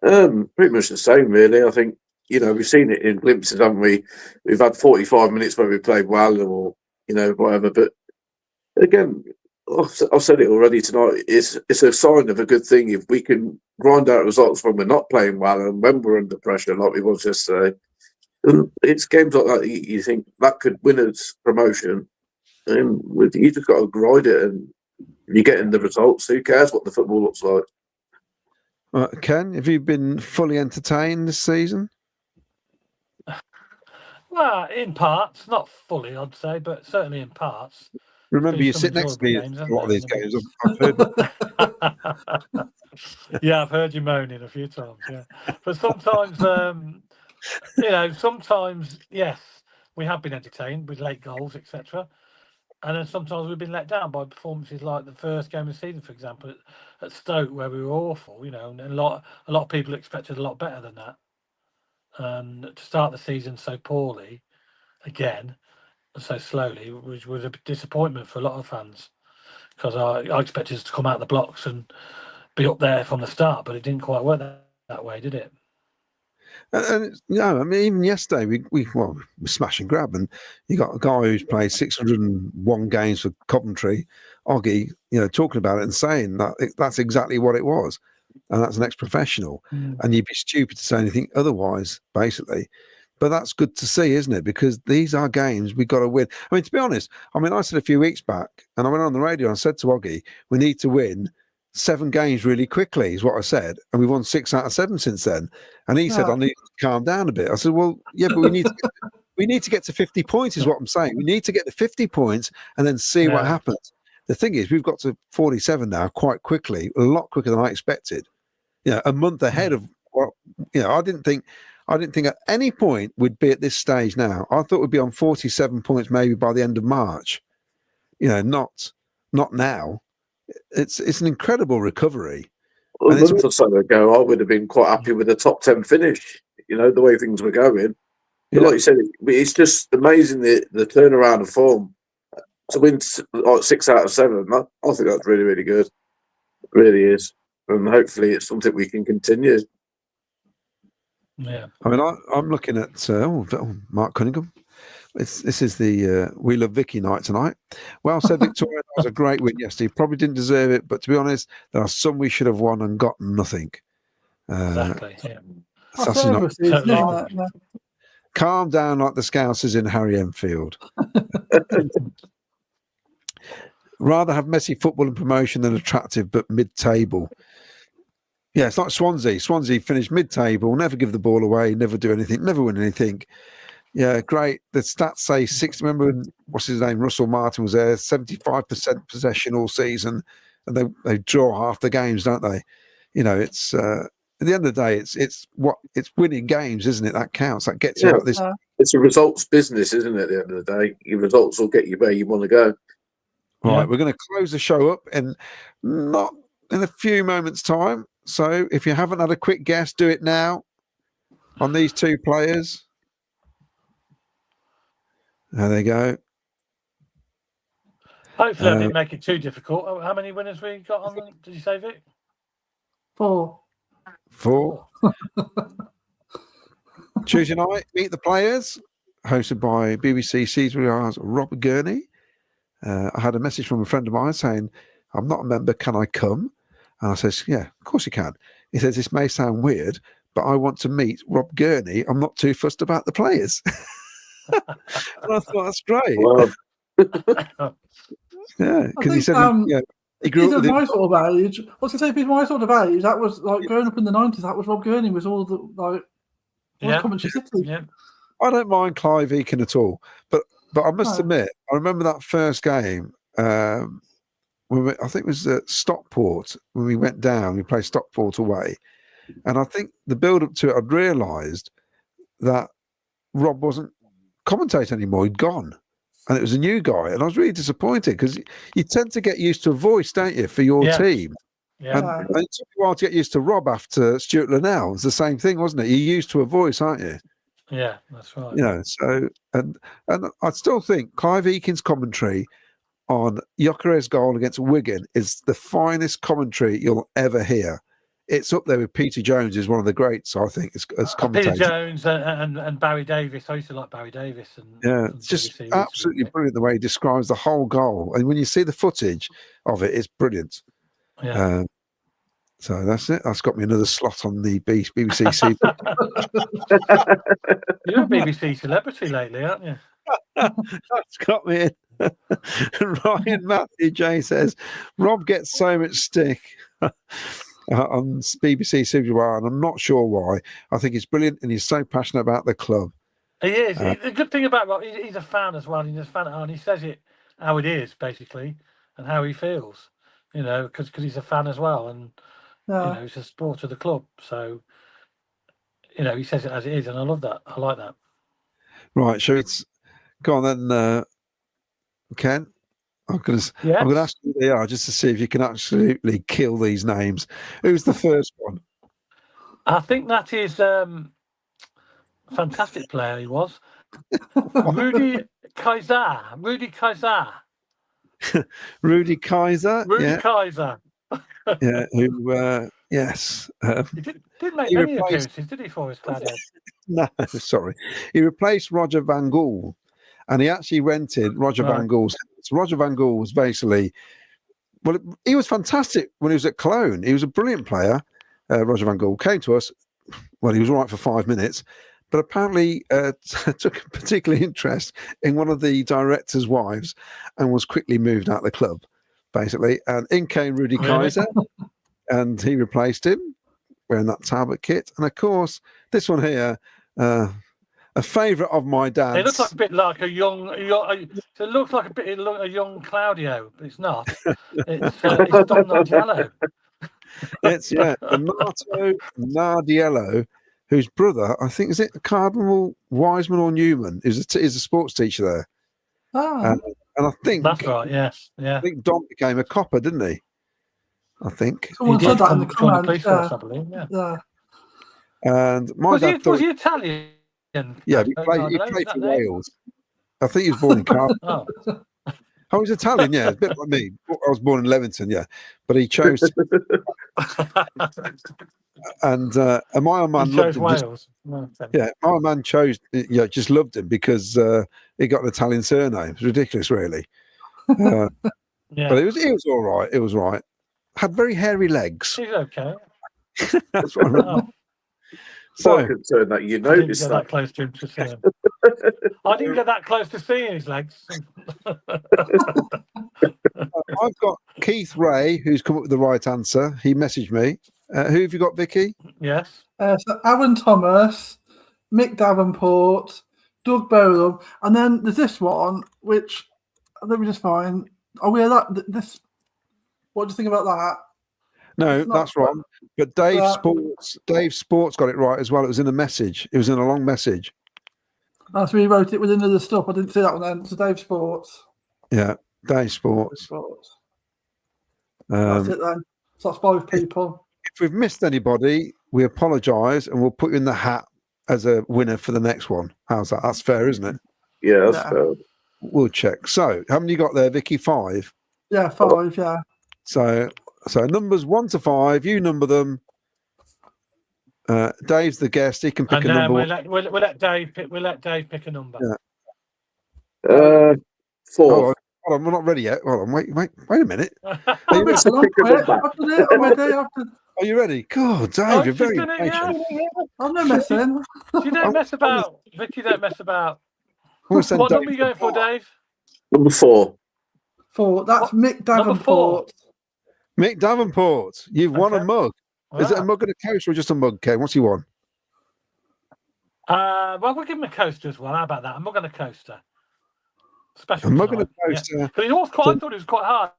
Pretty much the same, really. I think, we've seen it in glimpses, haven't we? We've had 45 minutes where we played well or, whatever. But again, I've said it already tonight, it's a sign of a good thing if we can grind out results when we're not playing well and when we're under pressure, like we was yesterday. And it's games like that you think that could win us promotion. And you just got to grind it and you're getting the results. Who cares what the football looks like? Ken, have you been fully entertained this season? Well, in parts, not fully, I'd say, but certainly in parts. Remember, you sit next to me games, a lot of these games. I've heard. Yeah, I've heard you moaning a few times. Yeah, but sometimes, sometimes yes, we have been entertained with late goals, etc. And then sometimes we've been let down by performances like the first game of the season, for example, at Stoke, where we were awful. And a lot of people expected a lot better than that. And to start the season so poorly, again, so slowly, which was a disappointment for a lot of fans, because I expected us to come out of the blocks and be up there from the start, but it didn't quite work that way, did it? And I mean, even yesterday we smash and grab, and you got a guy who's played 601 games for Coventry, Oggy, talking about it and saying that that's exactly what it was, and that's an ex-professional, and you'd be stupid to say anything otherwise, basically. But that's good to see, isn't it? Because these are games we've got to win. I mean, to be honest, I said a few weeks back, and I went on the radio and I said to Oggy, we need to win 7 games really quickly, is what I said. And we've won 6 out of 7 since then. And he said, I need to calm down a bit. I said, well, yeah, but we need to get to 50 points is what I'm saying. We need to get to 50 points and then see what happens. The thing is, we've got to 47 now quite quickly, a lot quicker than I expected. A month ahead of what, I didn't think at any point we'd be at this stage now. I thought we'd be on 47 points maybe by the end of March. Not now. It's an incredible recovery. Well, a month or so ago, I would have been quite happy with a top 10 finish, the way things were going. But like you said, it's just amazing the turnaround of form. To win 6 out of 7, I think that's really, really good. It really is. And hopefully it's something we can continue. Yeah. I mean, I'm looking at Mark Cunningham. This is the We Love Vicky night tonight. Well said, Victoria. That was a great win yesterday. Probably didn't deserve it, but to be honest, there are some we should have won and gotten nothing. Exactly. Yeah. Calm down like the Scousers in Harry Enfield. Rather have messy football and promotion than attractive but mid-table. Yeah, it's like Swansea. Swansea finished mid-table, never give the ball away, never do anything, never win anything. Yeah, great. The stats say 60. Remember when, what's his name? Russell Martin was there, 75% possession all season, and they draw half the games, don't they? It's at the end of the day, it's winning games, isn't it? That counts. That gets you out this. It's a results business, isn't it? At the end of the day, your results will get you where you want to go. Right, we're going to close the show up in a few moments' time. So if you haven't had a quick guess, do it now on these 2 players. There they go. Hopefully, I didn't make it too difficult. How many winners we got on? Did you say, Vic? 4. Tuesday night, Meet the Players, hosted by BBC C3R's Rob Gurney. I had a message from a friend of mine saying, I'm not a member, can I come? And I says, yeah, of course you can. He says, this may sound weird, but I want to meet Rob Gurney. I'm not too fussed about the players. And I thought, that's great. Wow. Yeah, because he said he grew he's up with my sort of age. What's to say? If he's my sort of age, that was like growing up in the 90s. That was Rob Gurney. Was all the Coventry City. Yeah. I don't mind Clive Eakin at all, but I must admit, I remember that first game. I think it was at Stockport when we went down. We played Stockport away, and I think the build up to it, I'd realised that Rob wasn't commentating anymore. He'd gone, and it was a new guy, and I was really disappointed because you tend to get used to a voice, don't you, for your team? Yeah. And it took a while to get used to Rob after Stuart Linnell. It's the same thing, wasn't it? You're used to a voice, aren't you? Yeah, that's right. You know, so and I still think Clive Eakins' commentary on Gyökeres' goal against Wigan is the finest commentary you'll ever hear. It's up there with Peter Jones, who's one of the greats, I think, as Peter commentator. Jones and Barry Davis. I used to like Barry Davis. Yeah, it's just absolutely brilliant the way he describes the whole goal. And when you see the footage of it, it's brilliant. Yeah. So that's it. That's got me another slot on the BBC. You're a BBC celebrity lately, aren't you? That's got me in. Ryan Matthew J says, Rob gets so much stick on BBC Super Bar, and I'm not sure why. I think it's brilliant, and he's so passionate about the club. He is. The good thing about Rob, he's a fan as well. He's a fan, and he says it how it is, basically, and how he feels. You know, because he's a fan as well, and you know, he's a supporter of the club. So, you know, he says it as it is, and I love that. I like that. Right, so it's go on then, Ken. I'm going to ask you who they are just to see if you can absolutely kill these names. Who's the first one? I think that is fantastic player he was. Rudi Kaiser. Rudi Kaiser. Kaiser. Yeah, who, yes. He didn't make many appearances, did he, for his Claudio? No, sorry. He replaced Roger Van Gaal, and he actually rented Roger Van Gaal's house. Roger Van Gaal was basically, well, he was fantastic when he was at Cologne. He was a brilliant player. Roger Van Gaal came to us. Well, he was all right for 5 minutes, but apparently took a particular interest in one of the director's wives and was quickly moved out of the club, basically. And in came Rudi Kaiser, and he replaced him wearing that Talbot kit. And of course, this one here, a favourite of my dad's. It looks like a bit like a young. It looks like a young Claudio, but it's not. It's Dom Nardiello. It's Donato Nardiello, whose brother, I think, is it Cardinal Wiseman or Newman, is a sports teacher there. Oh. And I think that's right. Yes, yeah. I think Dom became a copper, didn't he? I think. Someone said that in the comments. Police force, I believe. Yeah. And my dad was he Italian? Yeah, he played for Wales. I think he was born in Cardiff. I was Italian, yeah, a bit like me. I was born in Leamington, yeah, but he chose to. And my old man loved him. Wales. My old man just loved him because he got an Italian surname. It's ridiculous, really. But it was all right. It was right. Had very hairy legs. He's okay. That's what I remember. So I'm concerned that you noticed that close to him to see him. I didn't get that close to seeing his legs. I've got Keith Ray, who's come up with the right answer. He messaged me. Who have you got, Vicky? Yes. So Aaron Thomas, Mick Davenport, Doug Bolam, and then there's this one, which let me just find. Are we that this? What do you think about that? No, that's wrong. But Dave Sports got it right as well. It was in a message. It was in a long message. So he wrote it within other stuff. I didn't see that one then. So Dave Sports. Yeah, Dave Sports. That's it then. So that's 5 people. If we've missed anybody, we apologise and we'll put you in the hat as a winner for the next one. How's that? That's fair, isn't it? Yeah, that's fair. We'll check. So, how many you got there, Vicky? 5? Yeah, 5, yeah. So numbers 1 to 5, you number them. Dave's the guest. He can pick a number. We'll let Dave pick. We'll let Dave pick a number. Yeah. 4. Hold on, we're not ready yet. Hold on, wait a minit. Are you ready? God, Dave, you're very patient. I'm not messing. You don't mess about. Vicky, don't mess about. What number are you going for, Dave? Number 4. 4. That's Mick Davenport. Mick Davenport, you've won a mug. Is it a mug and a coaster or just a mug, Ken? What's he won? Well, we'll give him a coaster as well. How about that? A mug and a coaster. Special. A mug and a coaster. Yeah. But I thought it was quite hard.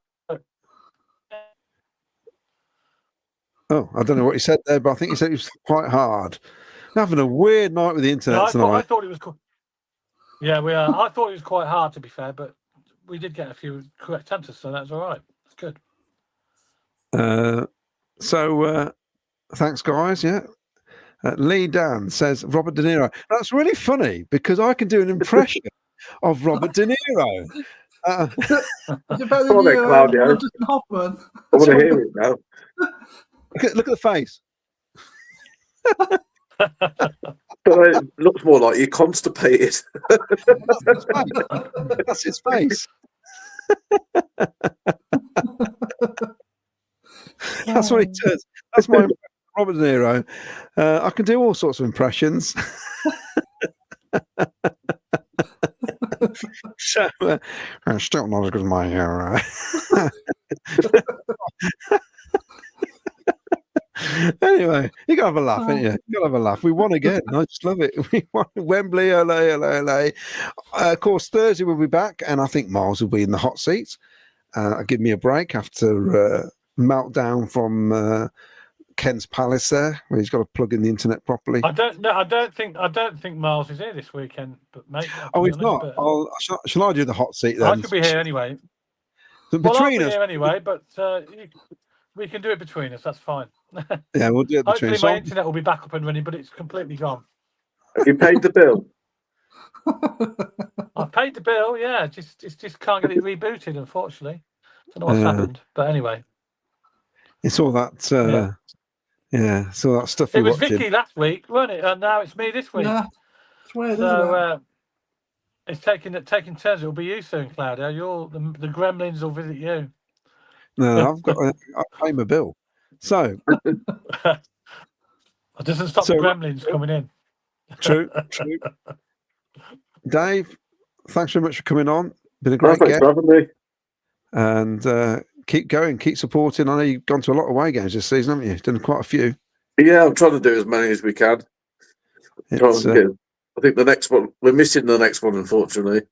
Oh, I don't know what he said there, but I think he said it was quite hard. We're having a weird night with the internet tonight. I thought it was cool. Yeah, we are. I thought it was quite hard, to be fair, but we did get a few correct answers, so that's all right. That's good. So thanks, guys. Yeah. Lee Dan says Robert De Niro. That's really funny because I can do an impression of Robert De Niro. Is it better Come on than then, Claudio. Justin Hoffman? I want to hear it now. Look at the face. But it looks more like you're constipated. That's his face. That's what he does. That's my Robert De Niro. I can do all sorts of impressions. So, still not as good as my hero. Anyway, you gotta have a laugh, ain't you? You gotta have a laugh. We won again. I just love it. We won Wembley, LA. Of course, Thursday we'll be back, and I think Miles will be in the hot seat. Give me a break after meltdown from Ken's Palace there, where he's got to plug in the internet properly. I don't think Miles is here this weekend, but mate. Oh, he's not. Shall I do the hot seat then? I could be here anyway. So Well, I'll between be us, here anyway, but we can do it between us. That's fine. yeah, we'll do it between Hopefully, us. my internet will be back up and running, but it's completely gone. Have you paid the bill? I paid the bill. Yeah, just can't get it rebooted. Unfortunately, don't know what's happened. But anyway, It's all that. Yeah, so that stuff. it was Vicky last week, wasn't it? And now it's me this week. Yeah, it's weird, isn't it? So it's taking turns. It'll be you soon, Claudio. The gremlins will visit you. No, I've got. I pay my bill. So It doesn't stop the gremlins coming in. True. Dave, thanks very much for coming on. Been a great Thanks guest. for having me. And keep going, keep supporting. I know you've gone to a lot of away games this season, haven't you? Done quite a few. Yeah, I'm trying to do as many as we can. I think the next one, we're missing the next one, unfortunately.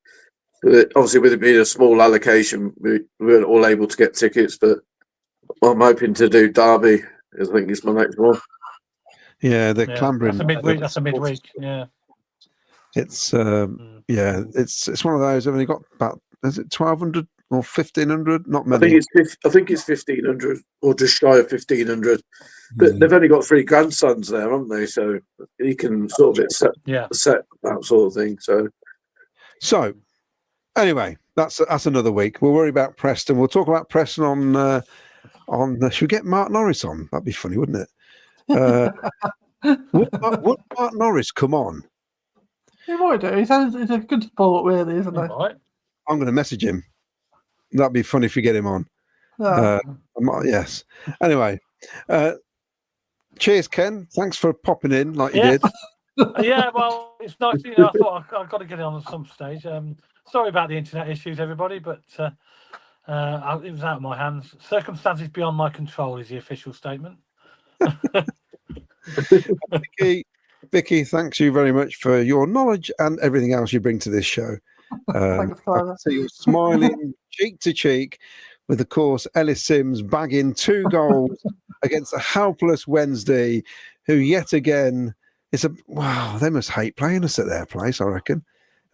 Obviously, with it being a small allocation, we weren't all able to get tickets, but I'm hoping to do Derby. I think it's my next one. Yeah, they're clambering. That's a midweek. Yeah. It's it's one of those. I've only got about 1,200 or 1,500. Not many. I think it's 1,500 or just shy of 1,500. But they've only got 3 grandsons there, haven't they? So you can sort of set that sort of thing. So anyway, that's another week. We'll worry about Preston. We'll talk about Preston on. Should we get Mark Norris on? That'd be funny, wouldn't it? Would Mark Norris come on? He might do. He's a good sport, really, isn't he? Right. I'm going to message him. That'd be funny if you get him on. Yes. Anyway, cheers, Ken. Thanks for popping in like you did. Yeah, well, it's nice. I thought I've got to get it on at some stage. Sorry about the internet issues, everybody, but it was out of my hands. Circumstances beyond my control is the official statement. Vicky, thanks you very much for your knowledge and everything else you bring to this show. Thanks, Father. So you're smiling cheek to cheek with, of course, Ellis Sims bagging 2 goals against a helpless Wednesday, who yet again they must hate playing us at their place, I reckon.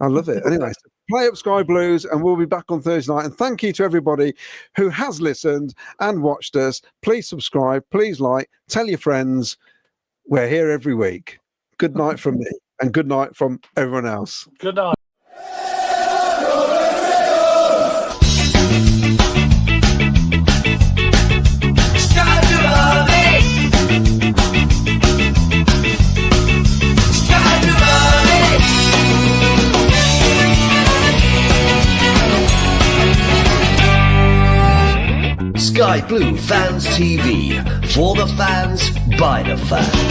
I love it. Anyway, so play up Sky Blues, and we'll be back on Thursday night. And thank you to everybody who has listened and watched us. Please subscribe, please like, tell your friends. We're here every week. Good night from me, and good night from everyone else. Good night. Sky Blue Fans TV, for the fans, by the fans.